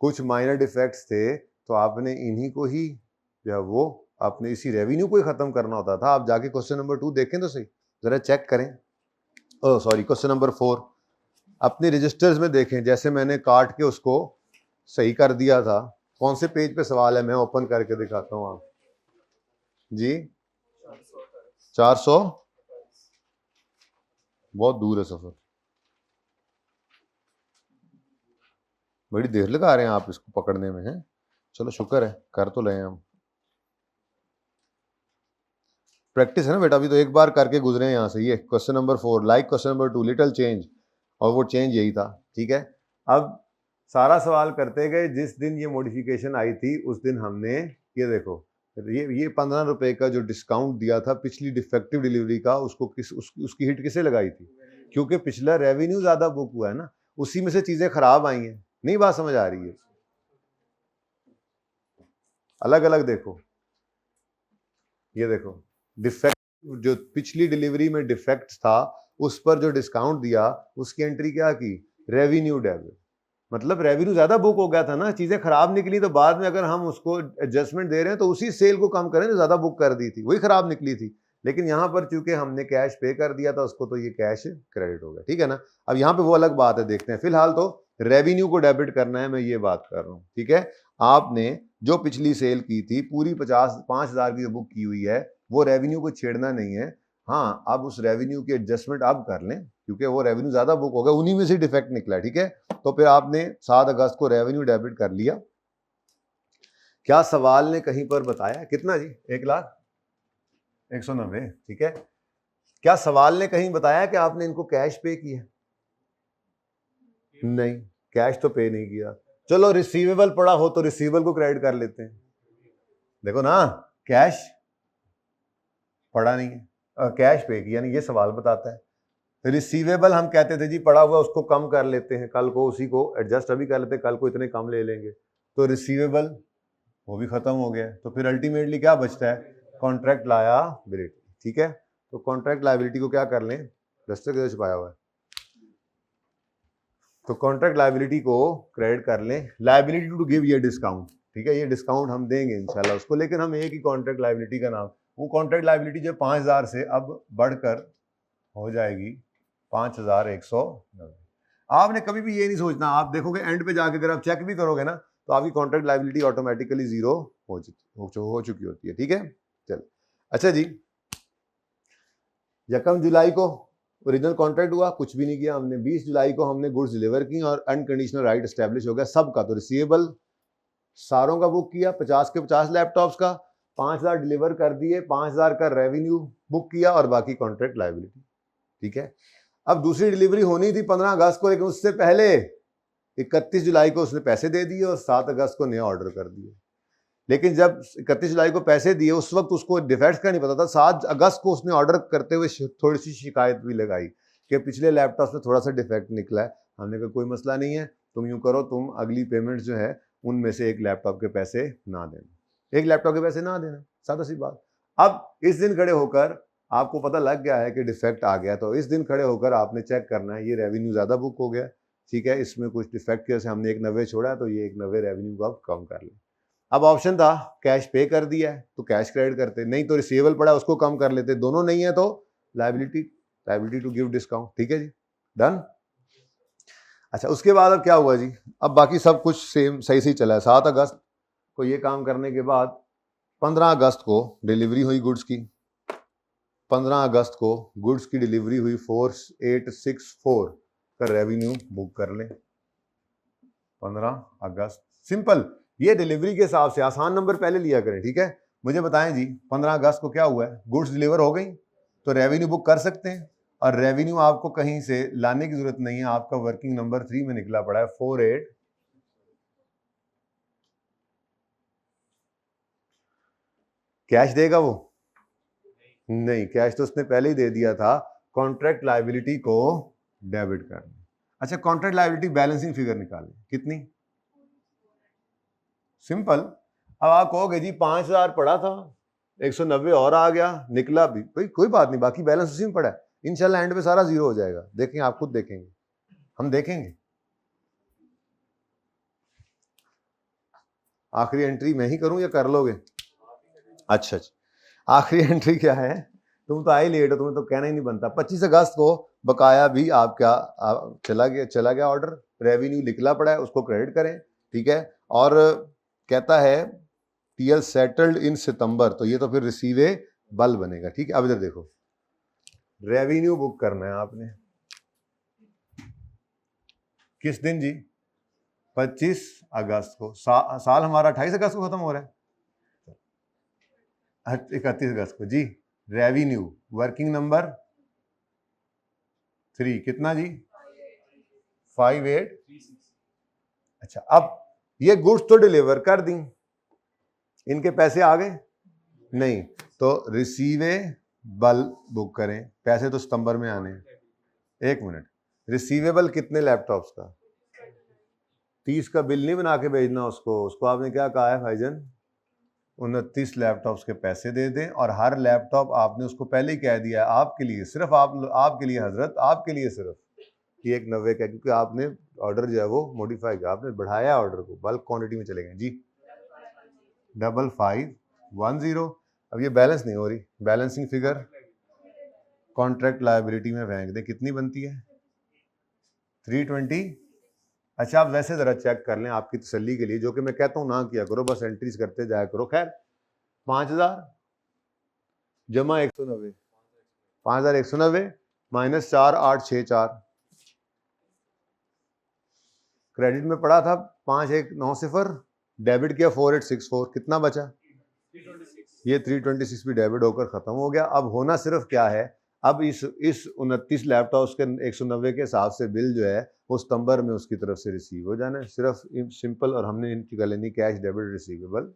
कुछ माइनर डिफेक्ट्स थे तो आपने इन्हीं को ही जो है वो आपने इसी रेवेन्यू को ही खत्म करना होता था। आप जाके क्वेश्चन नंबर 2 देखें तो सही, जरा चेक करें। ओह सॉरी, क्वेश्चन नंबर 4 अपने रजिस्टर्स में देखें, जैसे मैंने काट के उसको सही कर दिया था। कौन से पेज पे सवाल है? मैं ओपन करके दिखाता हूँ आप जी। 400, बहुत दूर है सफर, बड़ी देर लगा रहे हैं आप इसको पकड़ने में। है चलो शुक्र है कर तो रहे हम, प्रैक्टिस है ना बेटा, अभी तो एक बार करके गुजरे हैं यहाँ से। ये question number 4 like question number 2 little change, और वो चेंज यही था। ठीक है, अब सारा सवाल करते गए। जिस दिन ये मॉडिफिकेशन आई थी उस दिन हमने ये देखो, ये 15 रुपए का जो डिस्काउंट दिया था पिछली डिफेक्टिव डिलीवरी का, उसको उसकी हिट किसे लगाई थी? क्योंकि पिछला रेवेन्यू ज्यादा बुक हुआ है ना, उसी में से चीजें खराब आई हैं। नहीं बात समझ आ रही है? अलग अलग देखो, ये देखो डिफेक्ट, जो पिछली डिलीवरी में डिफेक्ट था उस पर जो डिस्काउंट दिया उसकी एंट्री क्या की? Revenue debit. मतलब रेवेन्यू ज्यादा बुक हो गया था ना, चीजें खराब निकली, तो बाद में अगर हम उसको एडजस्टमेंट दे रहे हैं तो उसी सेल को कम करें जो ज्यादा बुक कर दी थी, वही खराब निकली थी। लेकिन यहाँ पर चूंकि हमने कैश पे कर दिया था उसको, तो ये कैश क्रेडिट हो गया। ठीक है ना, अब यहाँ पे वो अलग बात है, देखते हैं। फिलहाल तो रेवेन्यू को डेबिट करना है, मैं ये बात कर रहा हूँ। ठीक है, आपने जो पिछली सेल की थी पूरी 5,000 की जो बुक की हुई है, वो रेवेन्यू को छेड़ना नहीं है। हाँ, अब उस रेवेन्यू की एडजस्टमेंट अब कर लें क्योंकि वो रेवेन्यू ज्यादा बुक हो गया, उन्हीं में से डिफेक्ट निकला। ठीक है, तो फिर आपने 7 अगस्त को रेवेन्यू डेबिट कर लिया। क्या सवाल ने कहीं पर बताया कितना जी? 1,01,90। ठीक है, क्या सवाल ने कहीं बताया कि आपने इनको कैश पे किया? नहीं, कैश तो पे नहीं किया। चलो रिसीवेबल पड़ा हो तो रिसीवेबल को क्रेडिट कर लेते हैं। देखो ना, कैश पड़ा नहीं है, कैश पे किया नहीं, ये सवाल बताता है। रिसीवेबल हम कहते थे जी पड़ा हुआ, उसको कम कर लेते हैं, कल को उसी को एडजस्ट अभी कर लेते हैं, कल को इतने कम ले लेंगे। तो रिसीवेबल वो भी खत्म हो गया, तो फिर अल्टीमेटली क्या बचता है? Contract liability. ठीक है, तो कॉन्ट्रैक्ट लायबिलिटी को क्या कर लें? रजिस्टर के छुपाया हुआ है, तो कॉन्ट्रैक्ट लायबिलिटी को क्रेडिट कर लें। लायबिलिटी टू गिव ये डिस्काउंट। ठीक है, ये डिस्काउंट हम देंगे इंशाल्लाह उसको, लेकिन हम एक ही कॉन्ट्रैक्ट लायबिलिटी का नाम, वो कॉन्ट्रैक्ट लायबिलिटी जो 5,000 से अब बढ़कर हो जाएगी 5190। आपने कभी भी ये नहीं सोचना, आप देखोगे एंड पे जाके अगर आप चेक भी करोगे ना तो आपकी कॉन्ट्रैक्ट लायबिलिटी ऑटोमेटिकली जीरो हो चुकी होती है। ठीक है, चल अच्छा जी, यकम जुलाई को ओरिजिनल कॉन्ट्रैक्ट हुआ, कुछ भी नहीं किया हमने। 20 जुलाई को हमने गुड्स डिलीवर की और अनकंडीशनल राइट एस्टेब्लिश हो गया सबका। तो रिसीवेबल सारों का बुक किया, 50 के 50 लैपटॉप्स का, 5000 डिलीवर कर दिए, 5000 का रेवेन्यू बुक किया और बाकी कॉन्ट्रैक्ट लायबिलिटी। ठीक है, अब दूसरी डिलीवरी होनी थी 15 अगस्त को, लेकिन उससे पहले 31 जुलाई को उसने पैसे दे दिए और 7 अगस्त को नया ऑर्डर कर दिए। लेकिन जब 31 जुलाई को पैसे दिए उस वक्त उसको डिफेक्ट्स का नहीं पता था। 7 अगस्त को उसने ऑर्डर करते हुए थोड़ी सी शिकायत भी लगाई कि पिछले लैपटॉप में थोड़ा सा डिफेक्ट निकला है। हमने कहा कोई मसला नहीं है, तुम यूँ करो, तुम अगली पेमेंट जो है उनमें से एक लैपटॉप के पैसे ना देना, एक लैपटॉप के पैसे ना देना, सादा सी बात। अब इस दिन खड़े होकर आपको पता लग गया है कि डिफेक्ट आ गया, तो इस दिन खड़े होकर आपने चेक करना है ये रेवेन्यू ज़्यादा बुक हो गया, ठीक है, इसमें कुछ डिफेक्ट की वजह से हमने एक 90 छोड़ा है, तो ये एक 90 रेवेन्यू को आप कम कर लें। अब ऑप्शन था कैश पे कर दिया है तो कैश क्रेडिट करते, नहीं तो रिसीवेबल पड़ा उसको कम कर लेते, दोनों नहीं है तो लायबिलिटी टू गिव डिस्काउंट। ठीक है जी, डन। अच्छा, उसके बाद अब क्या हुआ जी, अब बाकी सब कुछ सेम सही सही चला है। 7 अगस्त को ये काम करने के बाद 15 अगस्त को डिलीवरी हुई गुड्स की। 15 अगस्त को गुड्स की डिलीवरी हुई, 4864 का रेवेन्यू बुक कर लें। 15 अगस्त, सिंपल, ये डिलीवरी के हिसाब से आसान नंबर पहले लिया करें। ठीक है, मुझे बताएं जी 15 अगस्त को क्या हुआ है, गुड्स डिलीवर हो गई तो रेवेन्यू बुक कर सकते हैं, और रेवेन्यू आपको कहीं से लाने की जरूरत नहीं है, आपका वर्किंग नंबर 3 में निकला पड़ा है 48। कैश देगा वो? नहीं, कैश तो उसने पहले ही दे दिया था, कॉन्ट्रैक्ट लायबिलिटी को डेबिट करना। अच्छा, कॉन्ट्रैक्ट लायबिलिटी बैलेंसिंग फिगर निकालें, कितनी? सिंपल। अब आप कहोगे जी 5000 पड़ा था, 190 और आ गया, निकला भी, भाई कोई बात नहीं, बाकी बैलेंस उसी में पड़ा है, इंशाल्लाह एंड पे सारा जीरो हो जाएगा। देखेंगे, आप खुद देखेंगे, हम देखेंगे। आखिरी एंट्री मैं ही करूं या कर लोगे? अच्छा अच्छा, आखिरी एंट्री क्या है, तुम तो आए लेट हो, तुम्हें तो कहना ही नहीं बनता। 25 अगस्त को बकाया भी आपका चला गया ऑर्डर, रेवेन्यू निकला पड़ा है, उसको क्रेडिट करें। ठीक है, और कहता है टीएल सेटल्ड इन सितंबर, तो ये तो फिर रिसीवेबल बनेगा। ठीक है, अब इधर देखो, रेवेन्यू बुक करना है आपने किस दिन जी? 25 अगस्त को। साल हमारा 28 अगस्त को खत्म हो रहा है, 31 अगस्त को जी। रेवेन्यू वर्किंग नंबर 3 कितना जी? 5836। अच्छा, अब ये गुड्स तो डिलीवर कर दी, इनके पैसे आ गए नहीं, तो रिसीवेबल बुक करें, पैसे तो सितंबर में आने हैं। एक मिनट, रिसीवेबल कितने लैपटॉप्स का? 30 का बिल नहीं बना के भेजना उसको आपने क्या कहा है भाईजान? 29 लैपटॉप्स के पैसे दे दें, और हर लैपटॉप आपने उसको पहले ही कह दिया आपके लिए, सिर्फ आपके लिए हजरत, आपके लिए सिर्फ ये एक 90 का, क्योंकि आपने ऑर्डर जो है वो मॉडिफाई किया, आपने बढ़ाया ऑर्डर को, बल्क क्वांटिटी में चले गए जी। 5510। अब ये बैलेंस नहीं हो रही, बैलेंसिंग फिगर कॉन्ट्रैक्ट लायबिलिटी में फेंक दे, कितनी बनती है? 320। अच्छा, आप वैसे जरा चेक कर लें आपकी तसल्ली के लिए, जो कि मैं कहता हूँ ना किया करो, बस एंट्रीज करते जाया करो। खैर, 5000 जमा 190, 5190 माइनस 4864, क्रेडिट में पड़ा था 5190, डेबिट किया 4864, कितना बचा? ये 326 भी डेबिट होकर खत्म हो गया। अब होना सिर्फ क्या है, अब इस 29 लैपटॉप्स के 190 के हिसाब से बिल जो है वो सितंबर में उसकी तरफ से रिसीव हो जाना है, सिर्फ सिंपल, और हमने इनकी कर लेनी कैश डेबिट रिसीवेबल।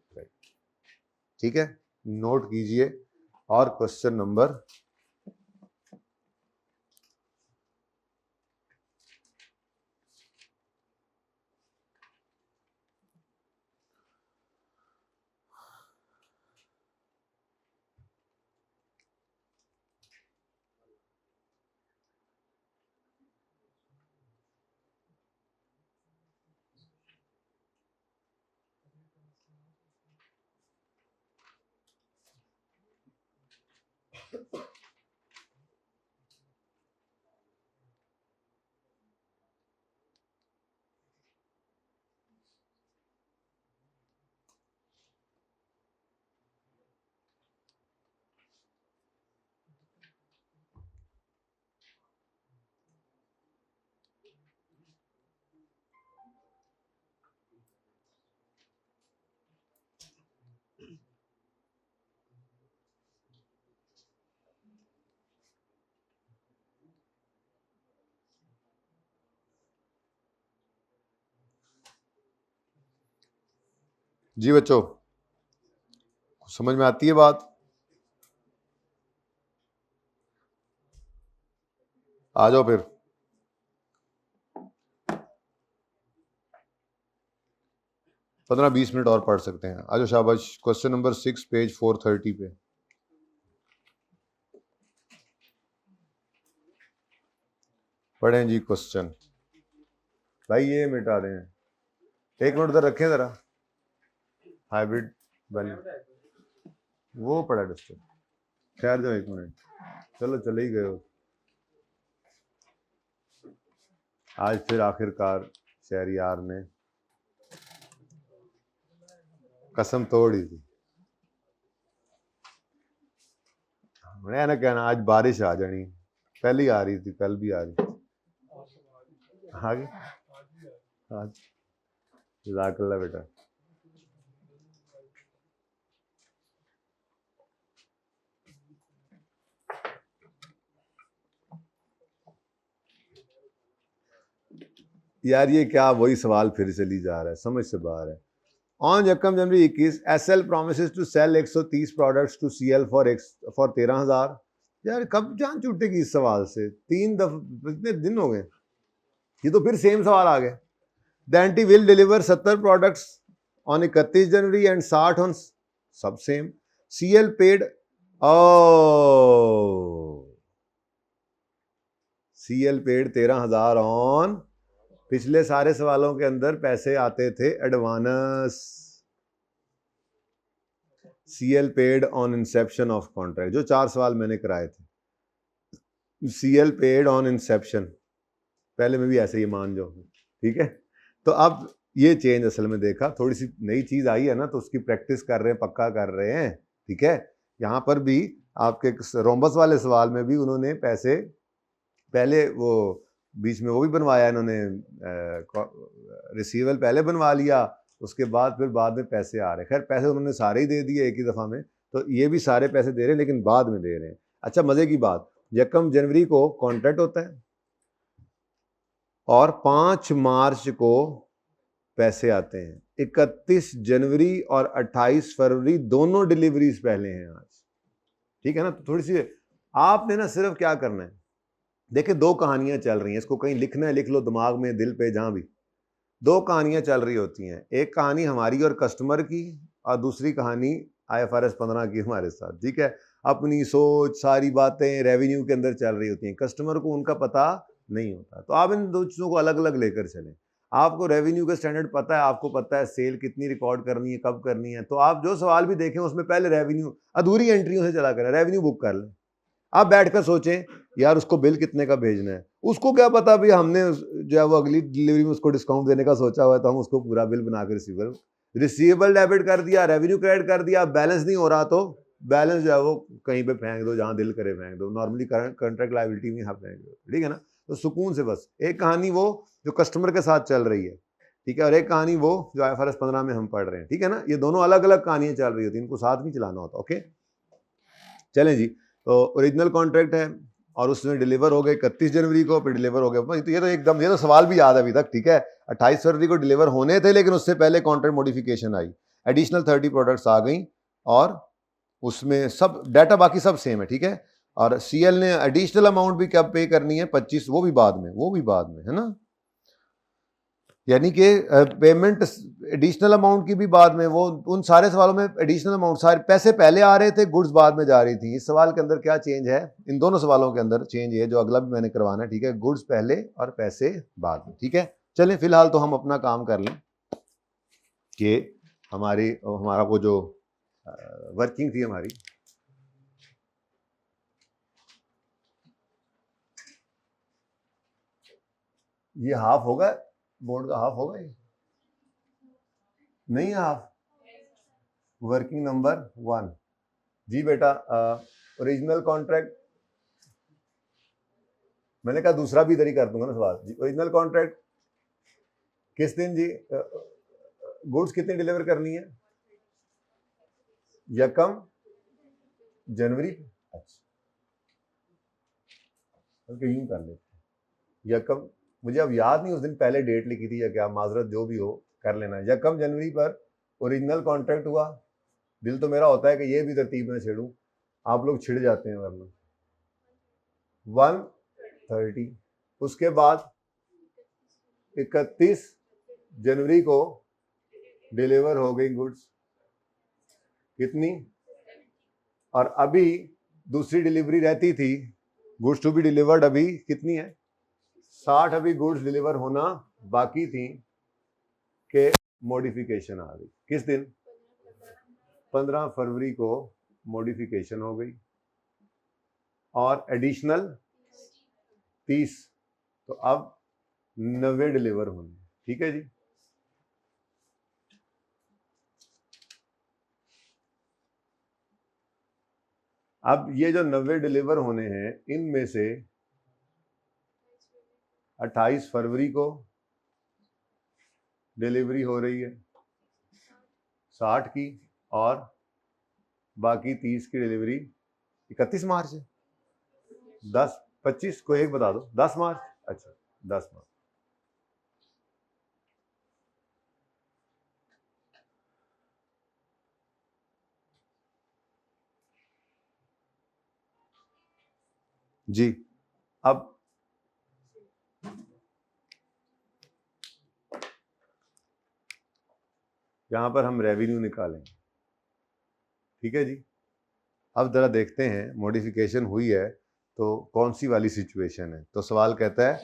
ठीक है, नोट कीजिए। और क्वेश्चन नंबर जी बच्चों, समझ में आती है बात? आ जाओ फिर। पंद्रह 20 मिनट और पढ़ सकते हैं। आ जाओ शाबाश। क्वेश्चन नंबर 6 पेज 430 पे। पढ़ें जी क्वेश्चन। भाई ये मिटा दें, एक मिनट उधर रखें जरा। हाइब्रिड वैल्यू वो पड़ा डिस्टर्ब। ठहर जाओ एक मिनट, चलो चले ही गए हो। आज फिर आखिरकार शहरियार ने कसम तोड़ दी थी। मैं ना कहना आज बारिश आ जानी, पहले ही आ रही थी, कल भी आ रही थी। आगे आज जज़ाकल्लाह बेटा। यार ये क्या वही सवाल फिर चली जा रहा है, समझ से बाहर है। ऑन यकम January 21 SL promises to sell 130 products to CL for 13,000। यार कब जान छूटेगी इस सवाल से? 3 दफे इतने दिन हो गए, ये तो फिर सेम सवाल आ गया। The entity will deliver 70 products on 31 January and 60 on सब same. CL paid CL paid 13,000 on, पिछले सारे सवालों के अंदर पैसे आते थे advance. CL paid on inception of contract, जो 4 सवाल मैंने कराए थे। सीएल पेड ऑन इंसेप्शन, पहले में भी ऐसे ही मान जाओ, ठीक है। तो अब ये चेंज असल में देखा, थोड़ी सी नई चीज आई है ना, तो उसकी प्रैक्टिस कर रहे हैं, पक्का कर रहे हैं, ठीक है। यहाँ पर भी आपके रोम्बस वाले सवाल में भी उन्होंने पैसे पहले वो बीच में वो भी बनवाया इन्होंने, रिसीवल पहले बनवा लिया, उसके बाद फिर बाद में पैसे आ रहे। खैर पैसे उन्होंने सारे ही दे दिए एक ही दफ़ा में, तो ये भी सारे पैसे दे रहे हैं लेकिन बाद में दे रहे हैं। अच्छा मज़े की बात, यकम जनवरी को कॉन्ट्रैक्ट होता है और 5 मार्च को पैसे आते हैं। 31 जनवरी और 28 फरवरी दोनों डिलीवरीज पहले हैं आज, ठीक है ना। तो थोड़ी सी आपने ना सिर्फ क्या करना है, देखिए 2 कहानियां चल रही हैं, इसको कहीं लिखना है लिख लो, दिमाग में दिल पे जहां भी। 2 कहानियां चल रही होती हैं, एक कहानी हमारी और कस्टमर की, और दूसरी कहानी IFRS 15 की हमारे साथ, ठीक है। अपनी सोच सारी बातें रेवेन्यू के अंदर चल रही होती हैं, कस्टमर को उनका पता नहीं होता। तो आप इन 2 चीज़ों को अलग अलग लेकर चलें। आपको रेवेन्यू का स्टैंडर्ड पता है, आपको पता है सेल कितनी रिकॉर्ड करनी है, कब करनी है, तो आप जो सवाल भी देखें उसमें पहले रेवेन्यू, अधूरी एंट्रियों से चला करें, रेवेन्यू बुक कर लें। आप बैठकर सोचें यार उसको बिल कितने का भेजना है, उसको क्या पता भी हमने जो है वो अगली डिलीवरी में उसको डिस्काउंट देने का सोचा हुआ है, तो हम उसको पूरा बिल बनाकर रिसीवेबल डेबिट कर दिया, रेवेन्यू क्रेडिट कर दिया, बैलेंस नहीं हो रहा तो बैलेंस जो है वो कहीं पे फेंक दो, जहां दिल करे फेंक दो, नॉर्मली कॉन्ट्रैक्ट लायबिलिटी में यहाँ फेंक दो, ठीक है ना। तो सुकून से बस एक कहानी वो जो कस्टमर के साथ चल रही है, ठीक है, और एक कहानी वो जो IFRS 15 में हम पढ़ रहे हैं, ठीक है ना। ये दोनों अलग अलग कहानियां चल रही होती हैं, इनको साथ नहीं चलाना होता। ओके चलें जी। तो ओरिजिनल कॉन्ट्रैक्ट है और उसमें डिलीवर हो गए 31 जनवरी को, फिर डिलीवर हो गए, तो ये तो एकदम, ये तो सवाल भी याद है अभी तक, ठीक है। 28 फरवरी को डिलीवर होने थे लेकिन उससे पहले कॉन्ट्रैक्ट मॉडिफिकेशन आई, एडिशनल 30 प्रोडक्ट्स आ गई और उसमें सब डाटा बाकी सब सेम है, ठीक है। और CL ने एडिशनल अमाउंट भी क्या पे करनी है 25, वो भी बाद में है ना, यानी कि पेमेंट एडिशनल अमाउंट की भी बाद में। वो उन सारे सवालों में एडिशनल अमाउंट, सारे पैसे पहले आ रहे थे, गुड्स बाद में जा रही थी। इस सवाल के अंदर क्या चेंज है, इन दोनों सवालों के अंदर चेंज है जो अगला भी मैंने करवाना है, ठीक है। गुड्स पहले और पैसे बाद में, ठीक है। चलें फिलहाल तो हम अपना काम कर लें कि हमारा वो जो वर्किंग थी हमारी, ये हाफ होगा, बोर्ड का हाफ होगा, ये नहीं हाफ, वर्किंग नंबर 1 जी बेटा। ओरिजिनल कॉन्ट्रैक्ट, मैंने कहा दूसरा भी इधर ही कर दूंगा ना सवाल जी। ओरिजिनल कॉन्ट्रैक्ट किस दिन जी, गुड्स कितनी डिलीवर करनी है, यकम जनवरी। अच्छा यूं कर लेते, यकम, मुझे अब याद नहीं उस दिन पहले डेट लिखी थी या क्या, माजरत जो भी हो कर लेना। यकम जनवरी पर ओरिजिनल कॉन्ट्रैक्ट हुआ, दिल तो मेरा होता है कि ये भी तरतीब में छेड़ूं, आप लोग छिड़ जाते हैं वरना 130। उसके बाद 31 जनवरी को डिलीवर हो गई गुड्स, कितनी, और अभी दूसरी डिलीवरी रहती थी गुड्स टू बी डिलीवर्ड, अभी कितनी है, 60 अभी गुड्स डिलीवर होना बाकी थी के मॉडिफिकेशन आ गई। किस दिन, 15 फरवरी को मॉडिफिकेशन हो गई और एडिशनल 30, तो अब 90 डिलीवर होने। ठीक है जी, अब ये जो 90 डिलीवर होने हैं इनमें से 28 फरवरी को डिलीवरी हो रही है 60 की, और बाकी 30 की डिलीवरी 31 मार्च है, 10 25 को एक बता दो, 10 मार्च, अच्छा 10 मार्च। जी, अब यहां पर हम रेवेन्यू निकालेंगे। ठीक है जी, अब जरा देखते हैं मॉडिफिकेशन हुई है तो कौन सी वाली सिचुएशन है। तो सवाल कहता है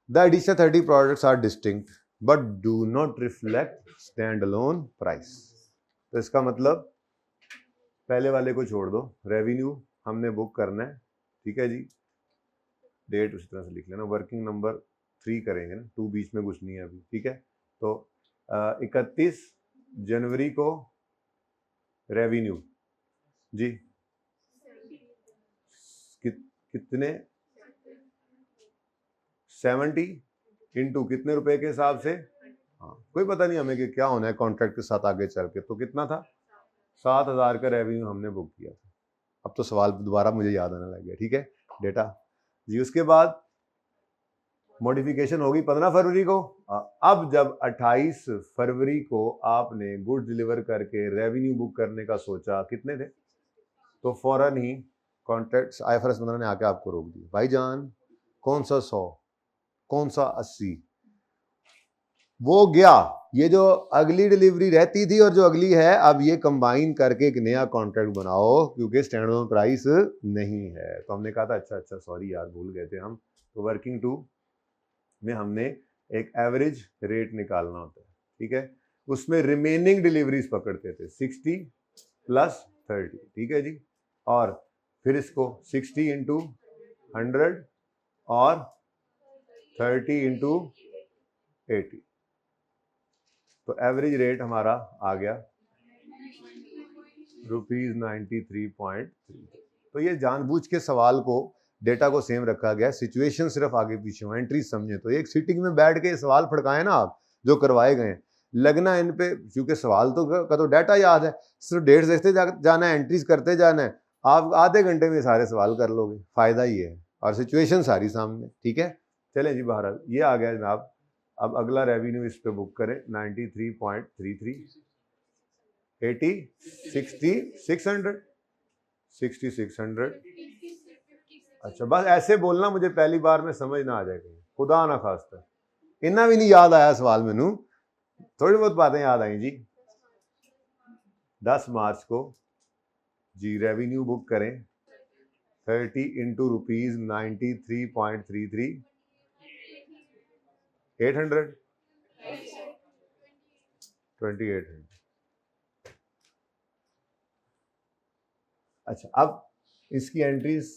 the additional 30 products are distinct but do not reflect stand alone price. तो इसका मतलब पहले वाले को छोड़ दो, रेवेन्यू हमने बुक करना है। ठीक है जी, डेट उसी तरह से लिख लेना, वर्किंग नंबर 3 करेंगे ना, 2 बीच में कुछ नहीं है अभी। ठीक है, तो 31 जनवरी को रेवेन्यू जी कितने, 70 इंटू कितने रुपए के हिसाब से, हाँ कोई पता नहीं हमें कि क्या होना है कॉन्ट्रैक्ट के साथ आगे चल के, तो कितना था 7000 का रेवेन्यू हमने बुक किया था। अब तो सवाल दोबारा मुझे याद आने लग गया। ठीक है डेटा जी, उसके बाद मॉडिफिकेशन होगी 15 फरवरी को। अब जब 28 फरवरी को आपने गुड्स डिलीवर करके रेवेन्यू बुक करने का सोचा, कितने थे, तो फौरन ही कॉन्ट्रैक्ट IFRS 15 ने आके आपको रोक दिया, भाईजान कौन सा 100, कौन सा 80, वो गया, ये जो अगली डिलीवरी रहती थी और जो अगली है, अब ये कंबाइन करके एक नया कॉन्ट्रैक्ट बनाओ क्योंकि स्टैंड अलोन प्राइस नहीं है। तो हमने कहा था अच्छा सॉरी यार भूल गए थे हम। तो वर्किंग 2 में हमने एक एवरेज रेट निकालना होता है। ठीक है, उसमें रिमेनिंग डिलीवरीज पकड़ते थे 60 + 30। ठीक है जी, और फिर इसको 60 इंटू 100 और 30 इंटू 80, तो एवरेज रेट हमारा आ गया ₹93.3। तो ये जानबूझ के सवाल को डेटा को सेम रखा गया, सिचुएशन सिर्फ आगे पीछे हो, एंट्री समझे। तो एक सीटिंग में बैठ के सवाल फड़काए ना आप जो करवाए गए, लगना इन पे, क्योंकि सवाल तो का तो डाटा याद है, सिर्फ डेट्स देखते जाना है, एंट्रीज करते जाना है, आप आधे घंटे में सारे सवाल कर लोगे, फायदा ही है, और सिचुएशन सारी सामने। ठीक है, चलें जी, बहरहाल ये आ गया जनाब। अब अगला रेवेन्यू इस पे बुक करें 93.33, 80, 60, 600, 60, 600। अच्छा बस ऐसे बोलना, मुझे पहली बार में समझ ना आ जाए कहीं, खुदा ना खास्ता, इतना भी नहीं याद आया सवाल मैनू, थोड़ी बहुत बातें याद आई जी। 10 मार्च को जी रेवेन्यू बुक करें 30 इंटू ₹93.33, 800, 2800। अच्छा, अब इसकी एंट्रीज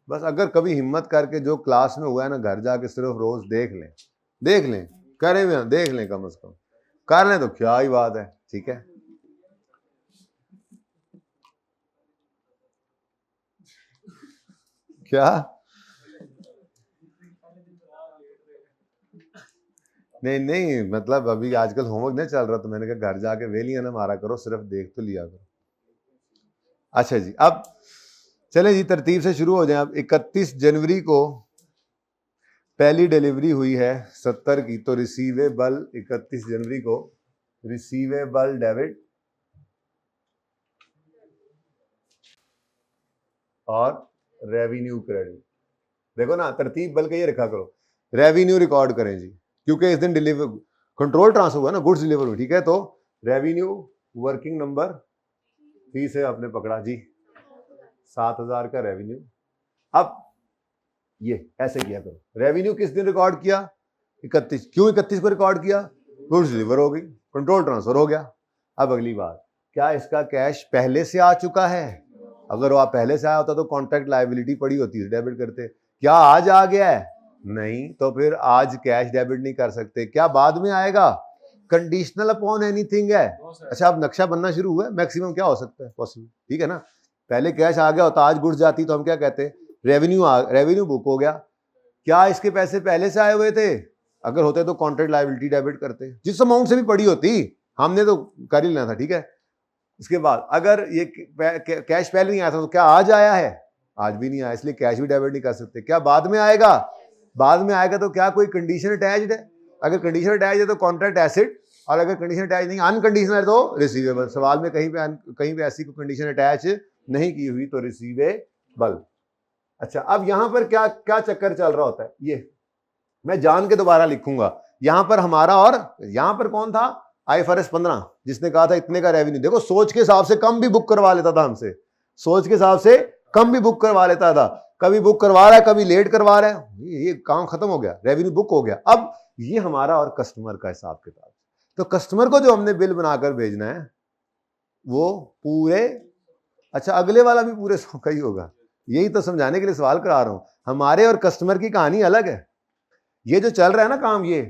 बस अगर कभी हिम्मत करके जो क्लास में हुआ है ना, घर जाके सिर्फ रोज देख लें, करें भी देख लें, कम से कम कर लें तो क्या ही बात है। ठीक है, क्या नहीं मतलब अभी आजकल होमवर्क नहीं चल रहा, तो मैंने कहा घर जाके वेलियां ना मारा करो, सिर्फ देख तो लिया करो। अच्छा जी, अब चलें जी तरतीब से शुरू हो जाए। अब 31 जनवरी को पहली डिलीवरी हुई है 70 की, तो रिसीवेबल 31 जनवरी को रिसीवेबल डेबिट और रेवेन्यू क्रेडिट। देखो ना, तरतीब बल्कि ये रखा करो, रेवेन्यू रिकॉर्ड करें जी, क्योंकि इस दिन डिलीवर कंट्रोल ट्रांसफर हुआ ना, गुड्स डिलीवर हुई, ठीक है। तो रेवेन्यू वर्किंग नंबर 30 है, आपने पकड़ा जी 7000 का रेवेन्यू। अब ये ऐसे किया करो, रेवेन्यू किस दिन रिकॉर्ड किया? 31। क्यों 31 को रिकॉर्ड किया? गुड्स डिलीवर हो गई, कंट्रोल ट्रांसफर हो गया। अब अगली बात, क्या इसका कैश पहले से आ चुका है? अगर वो आप पहले से आया होता तो कॉन्ट्रैक्ट लायबिलिटी पड़ी होती, डेबिट करते। क्या आज आ गया है? नहीं, तो फिर आज कैश डेबिट नहीं कर सकते। क्या बाद में आएगा? कंडीशनल अपॉन एनीथिंग है। अच्छा, अब नक्शा बनना शुरू हुआ है, मैक्सिमम क्या हो सकता है पॉसिबल, ठीक है ना। पहले कैश आ गया होता, आज गुड्स जाती, तो हम क्या कहते? रेवेन्यू बुक हो गया। क्या इसके पैसे पहले से आए हुए थे? अगर होते तो कॉन्ट्रैक्ट लायबिलिटी डेबिट करते, जिस अमाउंट से भी पड़ी होती, हमने तो कर ही लेना था, ठीक है। इसके बाद अगर ये कैश पहले नहीं आया था, तो क्या आज आया है? आज भी नहीं आया, इसलिए कैश भी डेबिट नहीं कर सकते। क्या बाद में आएगा? बाद में आएगा, तो क्या कोई कंडीशन अटैच्ड है? अगर कंडीशन अटैच है तो कॉन्ट्रैक्ट एसेट, और अगर कंडीशन अटैच नहीं, अनकंडीशनल है, तो रिसीवेबल। सवाल में कहीं पे ऐसी कोई कंडीशन अटैच नहीं की हुई, तो रिसीवेबल। अच्छा, अब यहां पर क्या क्या चक्कर चल रहा होता है, ये मैं जान के दोबारा लिखूंगा। यहां पर हमारा, और यहां पर कौन था? IFRS 15, जिसने कहा था इतने का रेवेन्यू। देखो, सोच के हिसाब से कम भी बुक करवा लेता था हमसे, सोच के हिसाब से कम भी बुक करवा लेता था। कभी बुक करवा रहा है, कभी लेट करवा रहा है, ये काम खत्म हो गया, रेवेन्यू बुक हो गया। अब ये हमारा और कस्टमर का हिसाब किताब। तो कस्टमर को जो हमने बिल बनाकर भेजना है वो पूरे, अच्छा अगले वाला भी पूरे 100 का ही होगा। यही तो समझाने के लिए सवाल करा रहा हूं, हमारे और कस्टमर की कहानी अलग है। ये जो चल रहा है ना काम, ये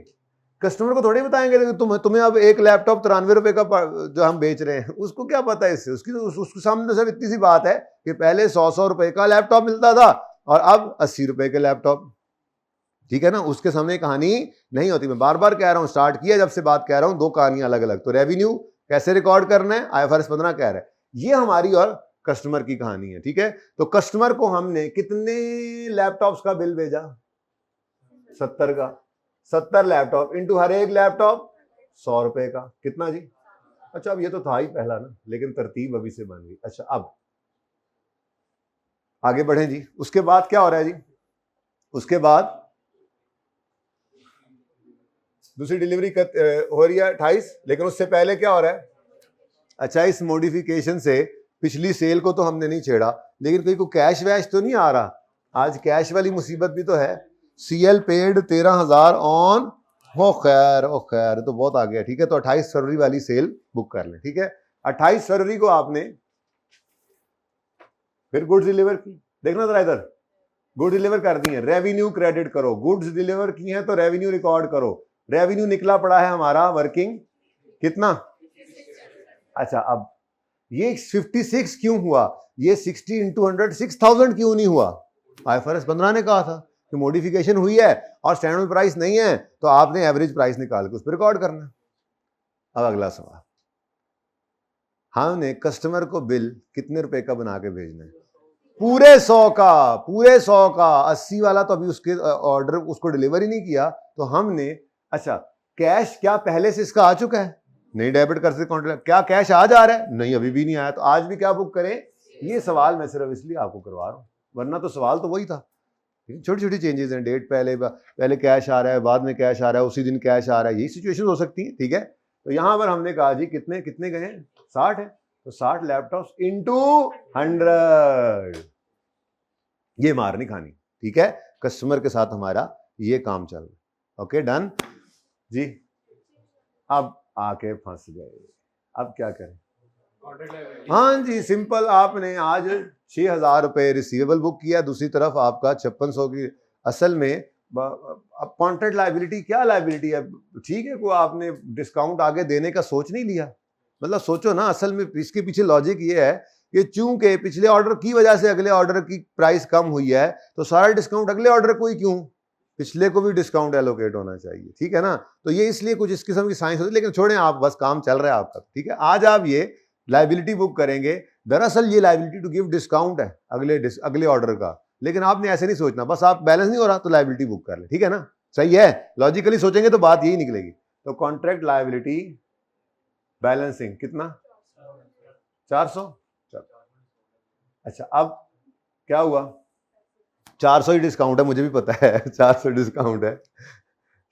कस्टमर को थोड़ी बताएंगे कि तुम्हें अब एक लैपटॉप 93 रुपए का जो हम बेच रहे हैं, उसको क्या पता है इससे? उसके सामने सिर्फ इतनी सी बात है कि पहले 100 रुपए का लैपटॉप मिलता था और अब 80 रुपए के लैपटॉप, ठीक है ना। उसके सामने कहानी नहीं होती। मैं बार बार कह रहा हूं, स्टार्ट किया जब से बात कह रहा हूं, दो कहानियां अलग अलग। तो रेवेन्यू कैसे रिकॉर्ड करना है, IFRS 15 कह रहा है। ये हमारी और कस्टमर की कहानी है, ठीक है। तो कस्टमर को हमने कितने लैपटॉप्स का बिल भेजा? 70 का। 70 लैपटॉप इंटू हर एक लैपटॉप 100 रुपए का, कितना जी? अच्छा, अब ये तो था ही पहला ना, लेकिन तरतीब अभी से बन गई। अच्छा, अब आगे बढ़े जी। उसके बाद क्या हो रहा है जी? उसके बाद दूसरी डिलीवरी हो रही है 28, लेकिन उससे पहले क्या हो रहा है? अच्छा, इस मॉडिफिकेशन से पिछली सेल को तो हमने नहीं छेड़ा, लेकिन कोई को कैश वैश तो नहीं आ रहा? आज कैश वाली मुसीबत भी तो है। CL पेड 13,000 ऑन, ओ खैर तो बहुत आ गया, ठीक है। तो 28 फरवरी वाली सेल बुक कर लें, ठीक है। 28 फरवरी को आपने फिर गुड्स डिलीवर की, देखना जरा इधर, गुड्स डिलीवर कर दी है, रेवेन्यू क्रेडिट करो। गुड्स डिलीवर की है तो रेवेन्यू रिकॉर्ड करो। रेवेन्यू निकला पड़ा है हमारा वर्किंग कितना? अच्छा, अब ये 56 क्यों हुआ? ये 60 इंटू 100 6000 क्यों नहीं हुआ? IFRS 15 ने कहा था कि मॉडिफिकेशन हुई है और स्टैंडर्ड प्राइस नहीं है, तो आपने एवरेज प्राइस निकाल के उस पर रिकॉर्ड करना है। अब अगला सवाल, हमने कस्टमर को बिल कितने रुपए का बना के भेजना है? पूरे 100 का, पूरे 100 का। 80 वाला तो अभी उसके ऑर्डर उसको डिलीवर ही नहीं किया, तो हमने, अच्छा कैश क्या पहले से इसका आ चुका है? नहीं, डेबिट कर सकते कॉन्ट्रैक्ट। क्या कैश आज आ रहा है? नहीं, अभी भी नहीं आया, तो आज भी क्या बुक करें? ये सवाल मैं सिर्फ इसलिए आपको करवा रहा हूं, वरना तो सवाल तो वही था। छोटी छोटी चेंजेस हैं, डेट पहले कैश आ रहा है, बाद में कैश आ रहा है, उसी दिन कैश आ रहा है, यही सिचुएशन हो सकती है, ठीक है। तो यहां पर हमने कहा जी कितने कितने गए हैं? 60 है, तो 60 लैपटॉप्स इंटू 100, ये मार नहीं खानी, ठीक है। कस्टमर के साथ हमारा ये काम चल रहा है, ओके डन जी। अब आके फंस गए, अब क्या करें? हाँ जी, सिंपल। आपने आज 6,000 रुपए रिसीवेबल बुक किया, दूसरी तरफ आपका 5600 की, असल में अब कॉन्ट्रैक्ट लायबिलिटी क्या लायबिलिटी है? ठीक है, कोई आपने डिस्काउंट आगे देने का सोच नहीं लिया, मतलब सोचो ना, असल में इसके पीछे लॉजिक ये है कि चूंकि पिछले ऑर्डर की वजह से अगले ऑर्डर की प्राइस कम हुई है, तो सारा डिस्काउंट अगले ऑर्डर को ही क्यों, पिछले को भी डिस्काउंट एलोकेट होना चाहिए, ठीक है ना। तो ये इसलिए कुछ इस किस्म की साइंस होती है, लेकिन छोड़ें आप, बस काम चल रहा है आपका, ठीक है। आज आप ये लायबिलिटी बुक करेंगे, दरअसल ये लायबिलिटी टू गिव डिस्काउंट है अगले ऑर्डर का, लेकिन आपने ऐसे नहीं सोचना, बस आप बैलेंस नहीं हो रहा तो लायबिलिटी बुक कर ले, ठीक है ना, सही है, लॉजिकली सोचेंगे तो बात यही निकलेगी। तो कॉन्ट्रैक्ट लायबिलिटी बैलेंसिंग कितना 400। अच्छा अब क्या हुआ, 400 ही डिस्काउंट है, मुझे भी पता है 400 डिस्काउंट है।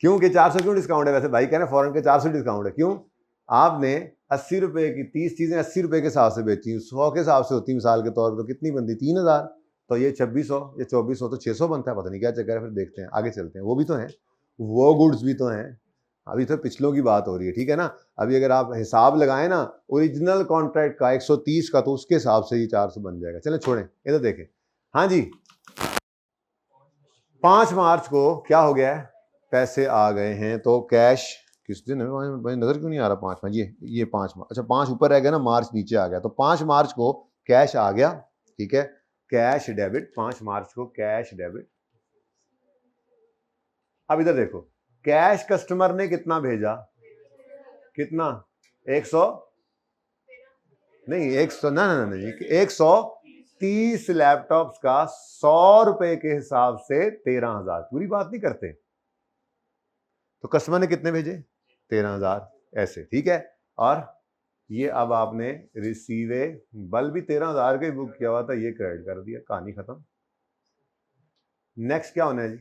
क्यों कि 400 क्यों डिस्काउंट है, वैसे भाई कह रहे हैं फॉरेन के 400 डिस्काउंट है, क्यों, आपने 80 रुपए की 30 चीजें 80 रुपए के हिसाब से बेची, 100 के हिसाब से होती मिसाल के तौर पर, तो कितनी बनती 3000, तो ये 2600, ये 2400, तो 600 बनता है, पता नहीं क्या चक्कर है, फिर देखते हैं आगे चलते हैं, वो भी तो हैं, वो गुड्स भी तो हैं, अभी तो पिछलों की बात हो रही है, ठीक है ना। अभी अगर आप हिसाब लगाएं ना ओरिजिनल कॉन्ट्रैक्ट का 130 का, तो उसके हिसाब से ही 400 बन जाएगा। चले छोड़ें, इधर देखें, हाँ जी 5 मार्च को क्या हो गया है, पैसे आ गए हैं, तो कैश किस दिन है, नजर क्यों नहीं आ रहा 5 मार्च, ये 5 मार्च, अच्छा 5 ऊपर रह गया ना, मार्च नीचे आ गया, तो 5 मार्च को कैश आ गया, ठीक है, कैश डेबिट, 5 मार्च को कैश डेबिट। अब इधर देखो, कैश कस्टमर ने कितना भेजा, कितना 100 नहीं 100 ना 130 लैपटॉप्स का 100 रुपए के हिसाब से 13,000, पूरी बात नहीं करते, तो कस्टमर ने कितने भेजे 13,000 ऐसे, ठीक है, और ये अब आपने रिसीवेबल भी 13,000 का ही बुक किया हुआ था, ये क्रेडिट कर दिया, कहानी खत्म। नेक्स्ट क्या होना है जी,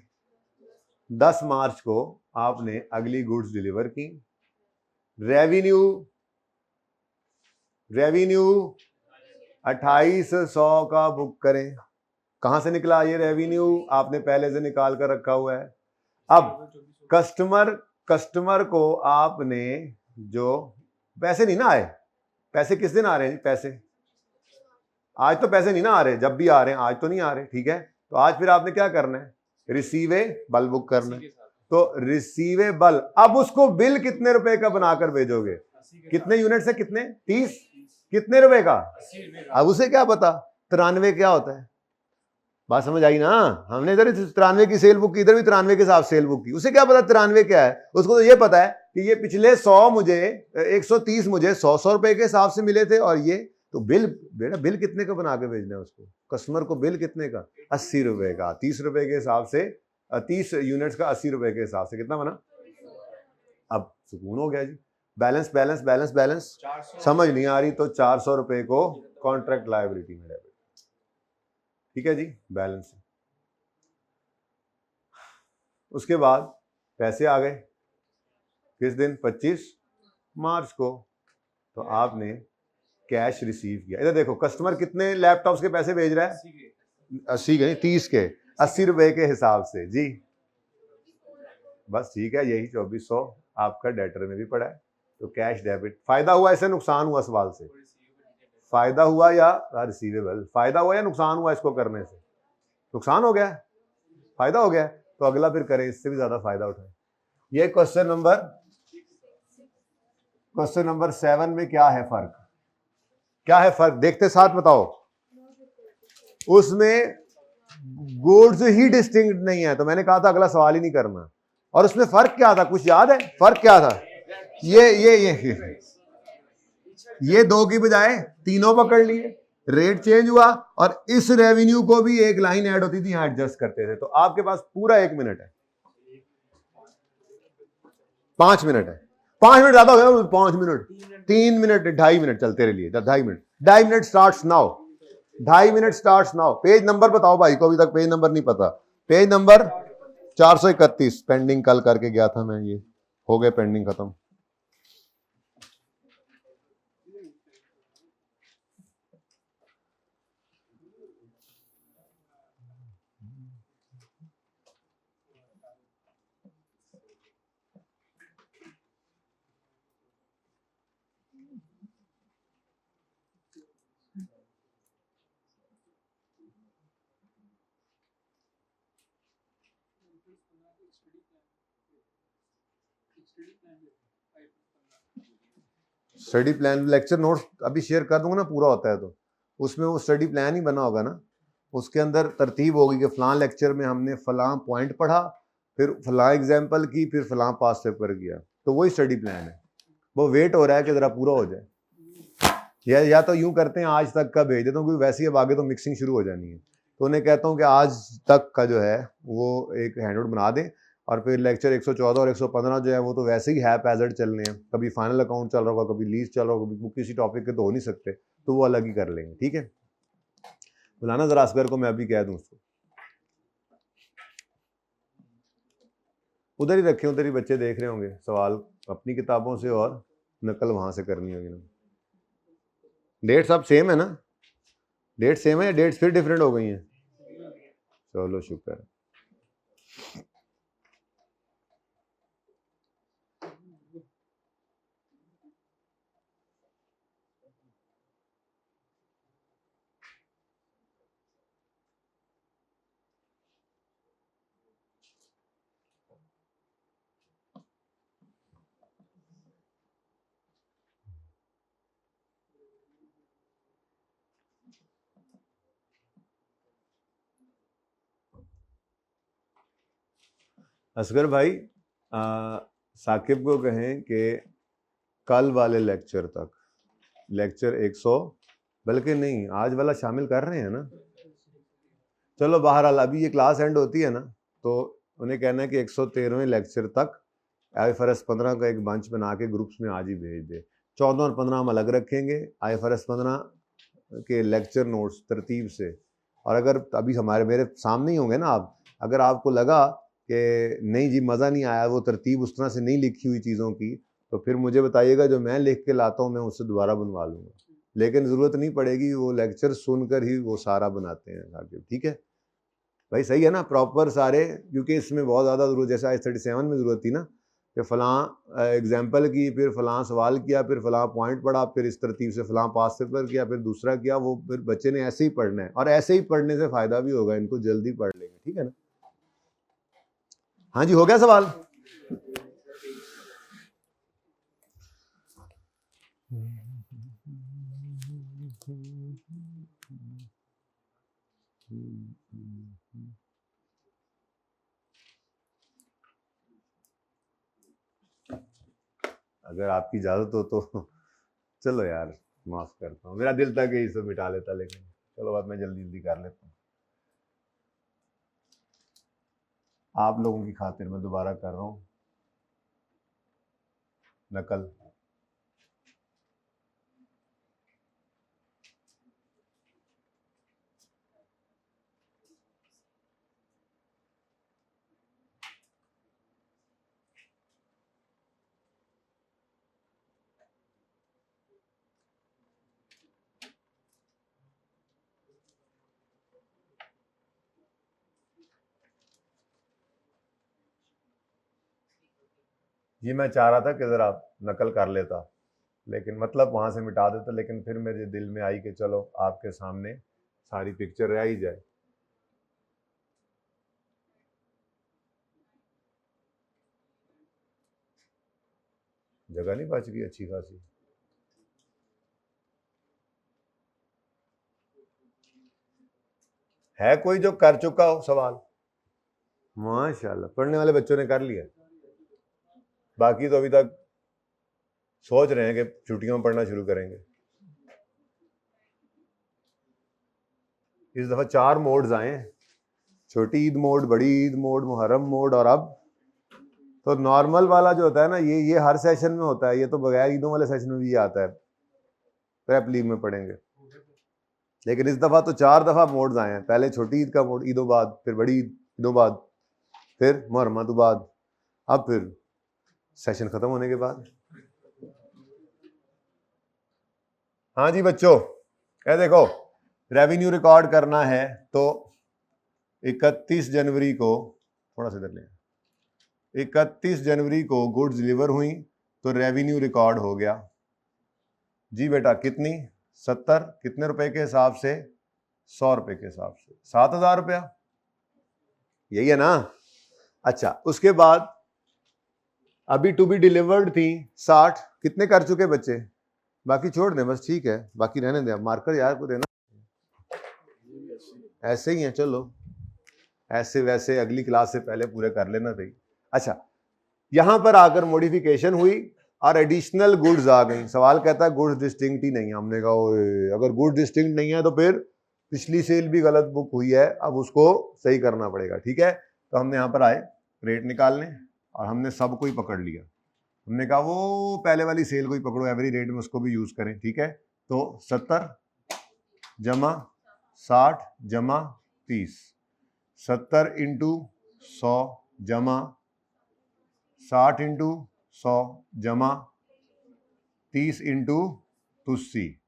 10 मार्च को आपने अगली गुड्स डिलीवर की, रेवेन्यू 2800 का बुक करें, कहां से निकला ये रेवेन्यू, आपने पहले से निकाल कर रखा हुआ है। अब कस्टमर को आपने जो पैसे नहीं ना आए, पैसे किस दिन आ रहे हैं जी, पैसे आज तो पैसे नहीं ना आ रहे, जब भी आ रहे हैं, आज तो नहीं आ रहे, ठीक है, तो आज फिर आपने क्या करना है, रिसीवेबल बुक करना है, तो रिसीवेबल, अब उसको बिल कितने रुपए का बनाकर भेजोगे, कितने यूनिट से, कितने 30, कितने रुपए का, अब उसे क्या पता 93 क्या होता है, बात समझ आई ना, हमने इधर 93 की सेल बुक की, इधर भी 93 के साथ सेल बुक की, उसे क्या पता 93 क्या है, उसको तो ये पता है कि ये पिछले 100 मुझे 130 मुझे 100 रुपए के हिसाब से मिले थे, और ये तो बिल, बेटा बिल कितने का बना के भेजना है उसको, कस्टमर को बिल कितने का 80 रुपए का, 30 रुपए के हिसाब से 30 यूनिट्स का 80 रुपए के हिसाब से कितना बना, अब सुकून हो गया जी, बैलेंस बैलेंस बैलेंस बैलेंस समझ नहीं आ रही, तो 400 रुपए को कॉन्ट्रैक्ट लायबिलिटी में डेबिट, ठीक है जी, बैलेंस। उसके बाद पैसे आ गए किस दिन, 25 मार्च को, तो आपने कैश रिसीव किया, इधर देखो कस्टमर कितने लैपटॉप्स के पैसे भेज रहा है, 80 के नहीं 30 के, 80 रुपए के हिसाब से जी, बस ठीक है, यही 2400 आपका डेटर में भी पड़ा है, तो कैश डेबिट, फायदा हुआ ऐसे नुकसान हुआ, सवाल से फायदा हुआ या रिसीवेबल, फायदा हुआ या नुकसान हुआ इसको करने से, नुकसान हो गया, फायदा हो गया, तो अगला फिर करें, इससे भी ज्यादा फायदा उठाए। ये क्वेश्चन नंबर 7 में क्या है फर्क, क्या है फर्क, देखते साथ बताओ, उसमें गुड्स ही डिस्टिंक्ट नहीं है, तो मैंने कहा था अगला सवाल ही नहीं करना, और उसमें फर्क क्या था, कुछ याद है, फर्क क्या था, ये 2 की बजाय तीनों पकड़ लिए, रेट चेंज हुआ, और इस रेवेन्यू को भी एक लाइन ऐड होती थी, यहां एडजस्ट करते थे, तो आपके पास पूरा 1 मिनट है, 5 मिनट है, 5 मिनट ज्यादा हो गया, 5 मिनट 3 मिनट 2.5 मिनट चलते रह लिए, 2.5 minute starts now, 2.5 minute starts now. Page number बताओ भाई को, अभी तक पेज नंबर नहीं पता, पेज नंबर 431, पेंडिंग कल करके गया था मैं, ये हो गए पेंडिंग खत्म। स्टडी प्लान लेक्चर नोट्स अभी शेयर कर दूंगा ना, पूरा होता है तो उसमें वो स्टडी प्लान ही बना होगा ना, उसके अंदर तरतीब होगी कि फलां लेक्चर में हमने फलां पॉइंट पढ़ा, फिर फलां एग्जाम्पल की, फिर फलां पास पेपर किया, तो वही स्टडी प्लान है, वो वेट हो रहा है कि ज़रा पूरा हो जाए, या तो यूं करते हैं आज तक का भेज देता हूँ, क्योंकि वैसे ही अब आगे तो मिक्सिंग शुरू हो जानी है, तो उन्हें कहता हूँ कि आज तक का जो है वो एक हैंडआउट बना दें, और फिर लेक्चर 114 और 115 जो है वो तो वैसे ही हैपहैज़र्ड चलने हैं, कभी फाइनल अकाउंट चल रहा होगा, कभी लीज चल रहा होगा, कभी किसी टॉपिक के तो हो नहीं सकते, तो वो अलग ही कर लेंगे। ठीक है, बुलाना जरा असगर को, मैं अभी कह दूं उसको। उधर ही रखे, उधर ही बच्चे देख रहे होंगे, सवाल अपनी किताबों से और नकल वहां से करनी होगी ना। डेट्स अब सेम है ना? डेट सेम है या डेट्स फिर डिफरेंट हो गई हैं? चलो शुक्र है। असगर भाई साकिब को कहें कि कल वाले लेक्चर तक, लेक्चर 100 बल्कि नहीं, आज वाला शामिल कर रहे हैं ना? चलो बहरहाल अभी ये क्लास एंड होती है ना, तो उन्हें कहना है कि 113वें लेक्चर तक IFRS 15 का एक बंच बना के ग्रुप्स में आज ही भेज दे। 14 और 15 हम अलग रखेंगे, IFRS 15 के लेक्चर नोट्स तरतीब से। और अगर अभी हमारे मेरे सामने ही होंगे ना आप, अगर आपको लगा कि नहीं जी मज़ा नहीं आया, वो तरतीब उस तरह से नहीं लिखी हुई चीज़ों की, तो फिर मुझे बताइएगा, जो मैं लिख के लाता हूँ मैं उससे दोबारा बनवा लूँगा। लेकिन ज़रूरत नहीं पड़ेगी, वो लेक्चर सुनकर ही वो सारा बनाते हैं आगे। ठीक है भाई, सही है ना? प्रॉपर सारे, क्योंकि इसमें बहुत ज़्यादा ज़रूरत, जैसे I37 में ज़रूरत थी ना कि फ़लाँ एग्जाम्पल की, फिर फ़लाँ सवाल किया, फिर फ़लाँ पॉइंट पढ़ा, फिर इस तरतीब से फ़लाँ पास पेपर किया, फिर दूसरा किया, वो फिर बच्चे ने ऐसे ही पढ़ना है, और ऐसे ही पढ़ने से फ़ायदा भी होगा, इनको जल्दी पढ़ लेंगे। ठीक है ना? हाँ जी, हो गया सवाल? अगर आपकी इजाज़त हो तो चलो यार, माफ़ करता हूँ, मेरा दिल था कि इसे मिटा लेता, लेकिन चलो अब मैं जल्दी जल्दी कर लेता हूँ। आप लोगों की खातिर मैं दोबारा कर रहा हूँ नकल। ये मैं चाह रहा था कि ज़रा नकल कर लेता, लेकिन मतलब वहाँ से मिटा देता, लेकिन फिर मेरे दिल में आई कि चलो आपके सामने सारी पिक्चर रह ही जाए। जगह नहीं बच गई अच्छी खासी? है कोई जो कर चुका हो सवाल? माशाल्लाह, पढ़ने वाले बच्चों ने कर लिया, बाकी तो अभी तक सोच रहे हैं कि छुट्टियों में पढ़ना शुरू करेंगे। इस दफ़ा 4 मोड्स आए हैं, छोटी ईद मोड, बड़ी ईद मोड, मुहर्रम मोड, और अब तो नॉर्मल वाला जो होता है ना, ये हर सेशन में होता है, ये तो बगैर ईदों वाले सेशन में भी आता है, प्रेप लीग में पढ़ेंगे। लेकिन इस दफ़ा तो 4 दफ़ा मोड्स आए हैं, पहले छोटी ईद का मोड ईदों बाद, फिर बड़ी ईदों बाद, फिर मुहर्रम बाद, अब फिर सेशन ख़त्म होने के बाद। हाँ जी बच्चों, ये देखो, रेवेन्यू रिकॉर्ड करना है तो 31 जनवरी को, थोड़ा सा इधर लें, 31 जनवरी को गुड्स डिलीवर हुई तो रेवेन्यू रिकॉर्ड हो गया जी बेटा। कितनी? 70, कितने रुपए के हिसाब से? 100 रुपए के हिसाब से, 7,000 रुपया, यही है ना? अच्छा, उसके बाद अभी टू बी डिलीवर्ड थी 60, कितने कर चुके बच्चे? बाकी छोड़ दें बस, ठीक है, बाकी रहने दें। मार्कर यार को देना, ऐसे ही है, चलो ऐसे वैसे अगली क्लास से पहले पूरे कर लेना भाई। अच्छा, यहां पर आकर मॉडिफिकेशन हुई और एडिशनल गुड्स आ गई। सवाल कहता है गुड्स डिस्टिंक्ट ही नहीं है। हमने कहा अगर गुड्स डिस्टिंक्ट नहीं है तो फिर पिछली सेल भी गलत बुक हुई है, अब उसको सही करना पड़ेगा। ठीक है, तो हमने यहाँ पर आए रेट निकालने और हमने सबको ही पकड़ लिया। हमने कहा वो पहले वाली सेल को ही पकड़ो एवरी रेट में, उसको भी यूज करें। ठीक है, तो 70 जमा 60 जमा 30, 70 इंटू 100 जमा 60 इंटू 100 जमा 30 इंटू 80।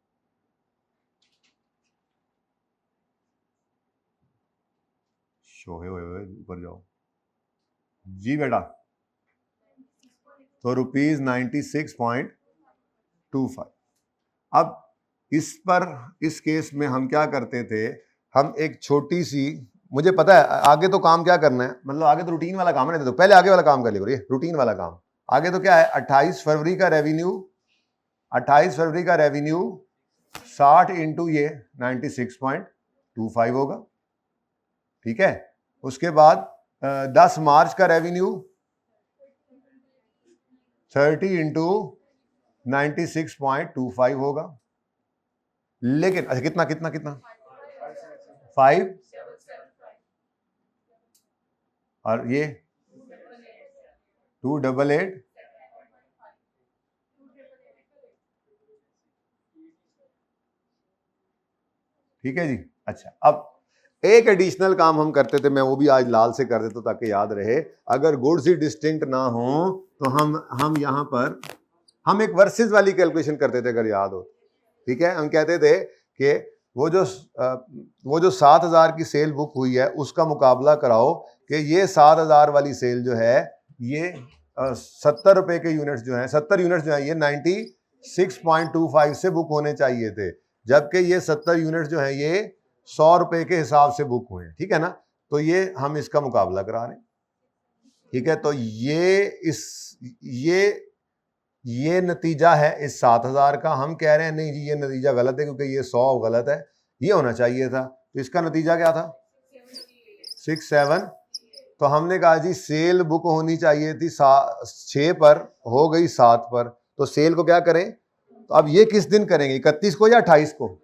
शोहे ऊपर जाओ जी बेटा। तो ₹96.25। अब इस पर इस केस में हम क्या करते थे, हम एक छोटी सी, मुझे पता है आगे तो काम क्या करना है, मतलब आगे तो रूटीन वाला काम है, तो पहले आगे वाला काम कर लिया, रूटीन वाला काम। आगे तो क्या है, 28 फरवरी का रेवेन्यू, 28 फरवरी का रेवेन्यू 60 इंटू ये 96.25 होगा। ठीक है, उसके बाद 10 मार्च का रेवेन्यू 30 इंटू 96.25 होगा। लेकिन अच्छा कितना कितना कितना 5 और ये 288। ठीक है जी। अच्छा, अब एक एडिशनल काम हम करते थे, मैं वो भी आज लाल से कर देता हूं ताकि याद रहे। अगर गुड्स ही डिस्टिंक्ट ना हो तो हम यहां पर हम एक वर्सेस वाली कैलकुलेशन करते थे, अगर याद हो। ठीक है, हम कहते थे कि वो जो 7,000 की सेल बुक हुई है उसका मुकाबला कराओ कि ये 7,000 वाली सेल जो है ये 70 रुपए के यूनिट्स जो है, 70 यूनिट्स जो है ये 96.25 से बुक होने चाहिए थे, जबकि ये 70 यूनिट्स जो है ये 100 रुपए के हिसाब से बुक हुए हैं। ठीक है ना, तो ये हम इसका मुकाबला करा रहे हैं। ठीक है, तो ये नतीजा है इस 7,000 का। हम कह रहे हैं नहीं जी ये नतीजा गलत है क्योंकि ये 100 गलत है, ये होना चाहिए था। तो इसका नतीजा क्या था 67। तो हमने कहा जी सेल बुक होनी चाहिए थी 6 पर, हो गई 7 पर, तो सेल को क्या करें, तो अब ये किस दिन करेंगे, 31 को या 28 को?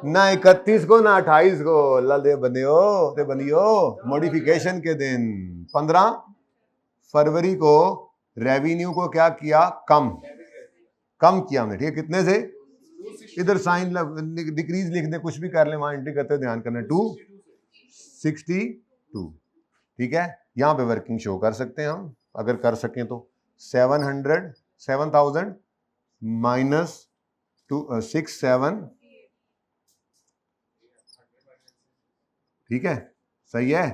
ना 31 को ना 28 को, अल्लाह दे बनियो मॉडिफिकेशन के दिन 15 फरवरी को रेवेन्यू को क्या किया, कम किया हमने। ठीक है, कितने से, इधर साइन डिक्रीज लिख दे, कुछ भी कर ले, वहां एंट्री करते ध्यान करना, 262। ठीक है, यहां पे वर्किंग शो कर सकते हैं हम, अगर कर सकें तो 7,000 माइनस 67। ठीक है, सही है।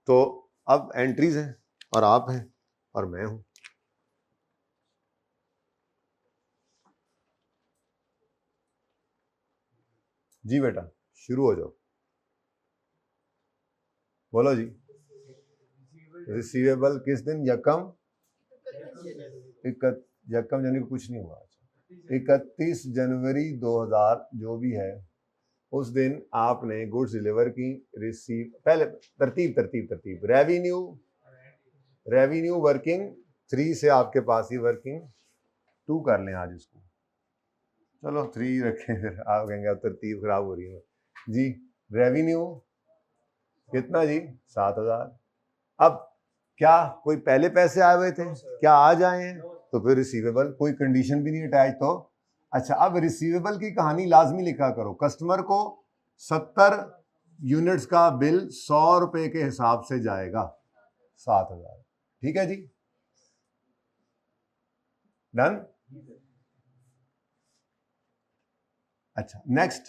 तो अब एंट्रीज हैं और आप हैं और मैं हूं। जी बेटा शुरू हो जाओ, बोलो जी। रिसीवेबल किस दिन, यकम जनवरी को कुछ नहीं हुआ, 31 जनवरी 2000 जो भी है उस दिन आपने गुड्स डिलीवर की, रिसीव, पहले तरतीब रेवेन्यू वर्किंग 3 से आपके पास ही वर्किंग 2 कर लें आज इसको, चलो 3 रखें, फिर आप कहेंगे अब तरतीब खराब हो रही है जी। रेवेन्यू कितना जी 7,000। अब क्या कोई पहले पैसे आए हुए थे, क्या आज आए हैं, तो फिर रिसीवेबल, कोई कंडीशन भी नहीं अटैच। तो अच्छा, अब रिसीवेबल की कहानी लाजमी लिखा करो, कस्टमर को 70 यूनिट्स का बिल 100 रुपए के हिसाब से जाएगा 7,000। ठीक है जी, डन। अच्छा नेक्स्ट,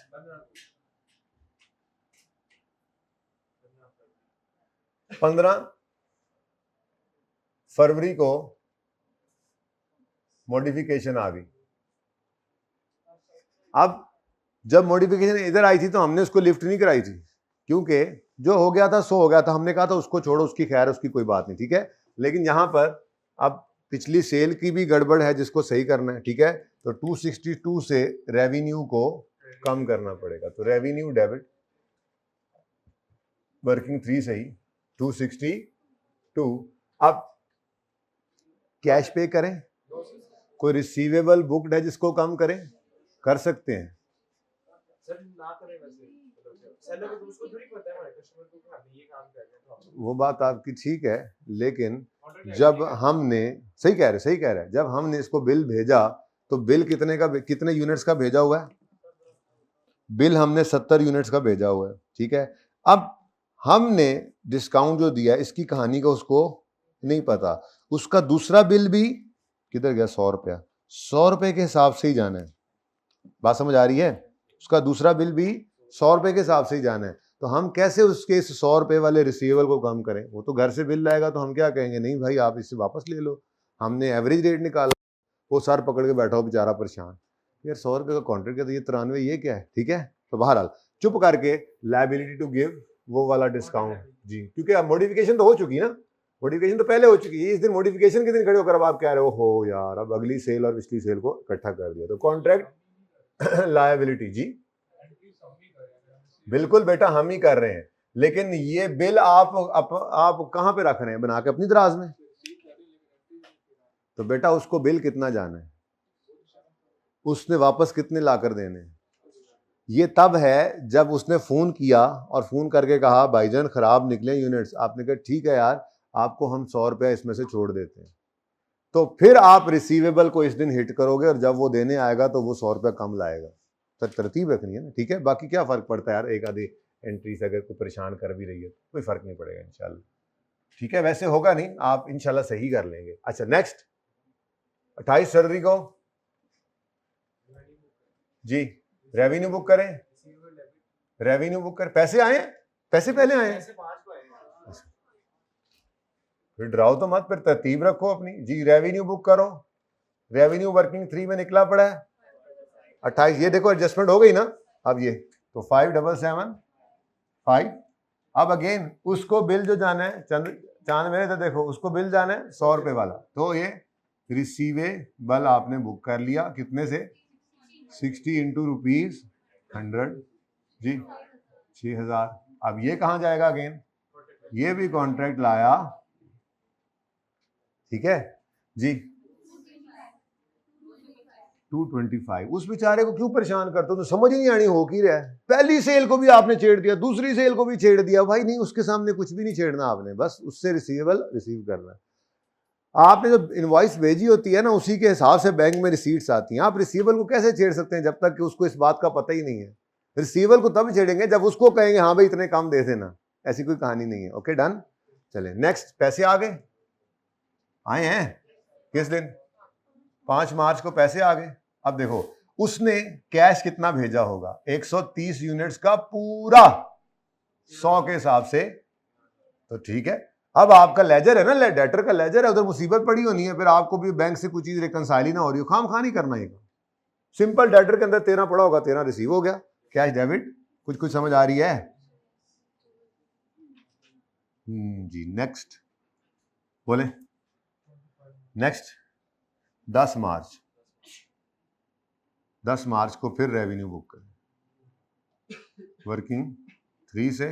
15 फरवरी को मॉडिफिकेशन आ गई। अब जब मॉडिफिकेशन इधर आई थी तो हमने उसको लिफ्ट नहीं कराई थी, क्योंकि जो हो गया था सो हो गया था, हमने कहा था उसको छोड़ो, उसकी खैर, उसकी कोई बात नहीं। ठीक है, लेकिन यहां पर अब पिछली सेल की भी गड़बड़ है जिसको सही करना है। ठीक है, तो 262 से रेवेन्यू को कम करना पड़ेगा, तो रेवेन्यू डेबिट वर्किंग 3 सही 262। अब कैश पे करें, कोई रिसीवेबल बुक्ड है जिसको कम करें, कर सकते हैं सर ना करें वैसे सेलर को तो उसको थोड़ी पता है हमारे कस्टमर को कि हमने ये काम कर दिया तो वो बात आपकी ठीक है, लेकिन जब हमने सही कह रहे हैं, जब हमने इसको बिल भेजा तो बिल कितने यूनिट्स का भेजा हुआ है? बिल हमने 70 यूनिट्स का भेजा हुआ है, ठीक है। अब हमने डिस्काउंट जो दिया इसकी कहानी का उसको नहीं पता, उसका दूसरा बिल भी किधर गया? 100 रुपया, 100 रुपए के हिसाब से ही जाना है। बात समझ आ रही है? उसका दूसरा बिल भी 100 रुपए के हिसाब से ही जाना है। तो हम कैसे उसके इस 100 रुपए वाले रिसीवेबल को कम करें? वो तो घर से बिल लाएगा तो हम क्या कहेंगे? नहीं भाई आप इससे वापस ले लो, हमने एवरेज रेट निकाला। वो सर पकड़ के बैठा हो बेचारा परेशान, यार 100 रुपए का कॉन्ट्रैक्ट है तो ये 93 ये क्या है? ठीक है, तो बहरहाल चुप करके लायबिलिटी टू गिव वो वाला डिस्काउंट जी, क्योंकि अब मॉडिफिकेशन तो हो चुकी है ना, मॉडिफिकेशन तो पहले हो चुकी है। इस दिन मॉडिफिकेशन के दिन खड़े होकर अब आप कह रहे हो यार अब अगली सेल और पिछली सेल को इकट्ठा कर दिया, तो कॉन्ट्रैक्ट लायबिलिटी जी बिल्कुल बेटा हम ही कर रहे हैं, लेकिन ये बिल आप कहां पे रख रहे हैं? बना के अपनी दराज में। तो बेटा उसको बिल कितना जाना है, उसने वापस कितने लाकर देने हैं? ये तब है जब उसने फोन किया और फोन करके कहा भाईजान खराब निकले यूनिट्स, आपने कहा ठीक है यार आपको हम 100 रुपया इसमें से छोड़ देते हैं, तो फिर आप रिसीवेबल को इस दिन हिट करोगे और जब वो देने आएगा तो वो 100 रुपया कम लाएगा। तो तरतीब रखनी है ना, ठीक है। बाकी क्या फर्क पड़ता है यार, एक आधी एंट्री से अगर कोई परेशान कर भी रही है कोई फर्क नहीं पड़ेगा इंशाल्लाह, ठीक है। वैसे होगा नहीं, आप इंशाल्लाह सही कर लेंगे। अच्छा नेक्स्ट 28 फरवरी को जी रेवेन्यू बुक करें, रेवेन्यू बुक कर, पैसे आए, पैसे पहले आए, फिर डराओ तो मत, फिर तरतीब रखो अपनी जी। रेवेन्यू बुक करो, रेवेन्यू वर्किंग 3 में निकला पड़ा है 28, ये देखो एडजस्टमेंट हो गई ना अब ये, तो 5775। अब अगेन उसको बिल जो जाना है चांद मेरे तो देखो उसको बिल जाना है 100 रुपए वाला, तो ये रिसीवेबल आपने बुक कर लिया कितने से? 60 इंटू रुपीज 100 जी 6000। अब ये कहां जाएगा? अगेन ये भी कॉन्ट्रैक्ट लाया, ठीक है जी 225। उस बेचारे को क्यों परेशान करते हो? तो समझ ही नहीं आनी हो की रहा है, पहली सेल को भी आपने छेड़ दिया, दूसरी सेल को भी छेड़ दिया। भाई नहीं, उसके सामने कुछ भी नहीं छेड़ना आपने, बस उससे रिसीवेबल रिसीव करना है। आपने जो इनवॉइस भेजी होती है ना उसी के हिसाब से बैंक में रिसीट्स आती हैं। आप रिसीवेबल को कैसे छेड़ सकते हैं जब तक कि उसको इस बात का पता ही नहीं है? रिसीवेबल को तब छेड़ेंगे जब उसको कहेंगे हाँ भाई इतने कम दे देना, ऐसी कोई कहानी नहीं है। ओके डन, चले नेक्स्ट। पैसे आ गए, आए हैं किस दिन? 5 मार्च को पैसे आ गए। अब देखो उसने कैश कितना भेजा होगा? 130 यूनिट्स का पूरा 100 के हिसाब से, तो ठीक है। अब आपका लेजर है ना, डेटर का लेजर है, उधर मुसीबत पड़ी होनी है, फिर आपको भी बैंक से कुछ चीज रिकंसाइल ही ना हो रही हो, खाम खा नहीं करना है। सिंपल डेटर के अंदर 13 पड़ा होगा, 13 रिसीव हो गया, कैश डेबिट। कुछ समझ आ रही है जी? नेक्स्ट बोले, नेक्स्ट 10 मार्च, 10 मार्च को फिर रेवेन्यू बुक करें वर्किंग 3 से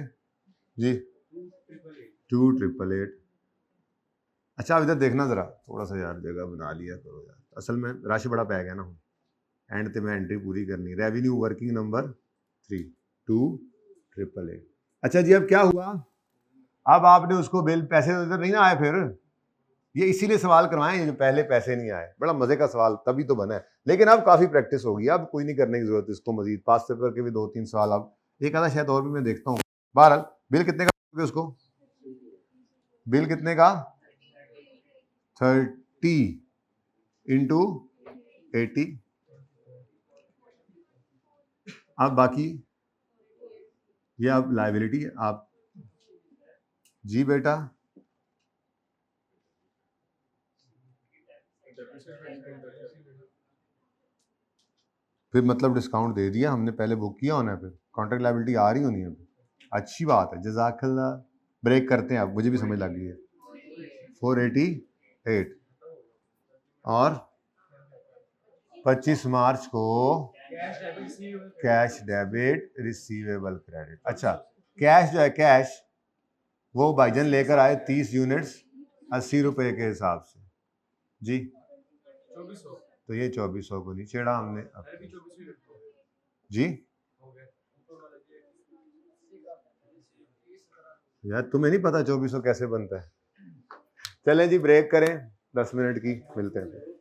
जी 2888। अच्छा अब इधर देखना जरा थोड़ा सा यार, जगह बना लिया करो यार, असल में रश बड़ा पै गया ना, एंड पे मैं एंट्री पूरी करनी। Revenue working number 32888। अच्छा जी अब क्या हुआ? अब आपने उसको बिल, पैसे तो इधर नहीं ना आए, फिर ये इसीलिए सवाल करवाएं जो पहले पैसे नहीं आए, बड़ा मजे का सवाल तभी तो बना है, लेकिन अब काफी प्रैक्टिस होगी, अब कोई नहीं करने की जरूरत इसको मजीद। पास पेपर के भी 2-3 सवाल, अब एक आधा शायद और भी मैं देखता हूँ। बहरहाल बिल कितने का उसको? बिल कितने का? 30 इंटू 80। अब बाकी ये अब लायबिलिटी है आप जी बेटा, फिर मतलब डिस्काउंट दे दिया हमने, पहले बुक किया होना है, फिर कॉन्ट्रैक्ट लायबिलिटी आ रही होनी है। अच्छी बात है, जज़ाकल्लाह। ब्रेक करते हैं, अब मुझे भी समझ लग गई है। 488 और 25 मार्च को कैश डेबिट रिसीवेबल क्रेडिट। अच्छा कैश जो है, कैश वो भाईजान लेकर आए 30 यूनिट्स 80 रुपए के हिसाब से जी तो ये 2400 को नहीं छेड़ा हमने अरे भी 24 ही रखो जी। हो गए यार तुम्हें नहीं पता 2400 कैसे बनता है। चलें जी ब्रेक करें 10 मिनट की, मिलते हैं।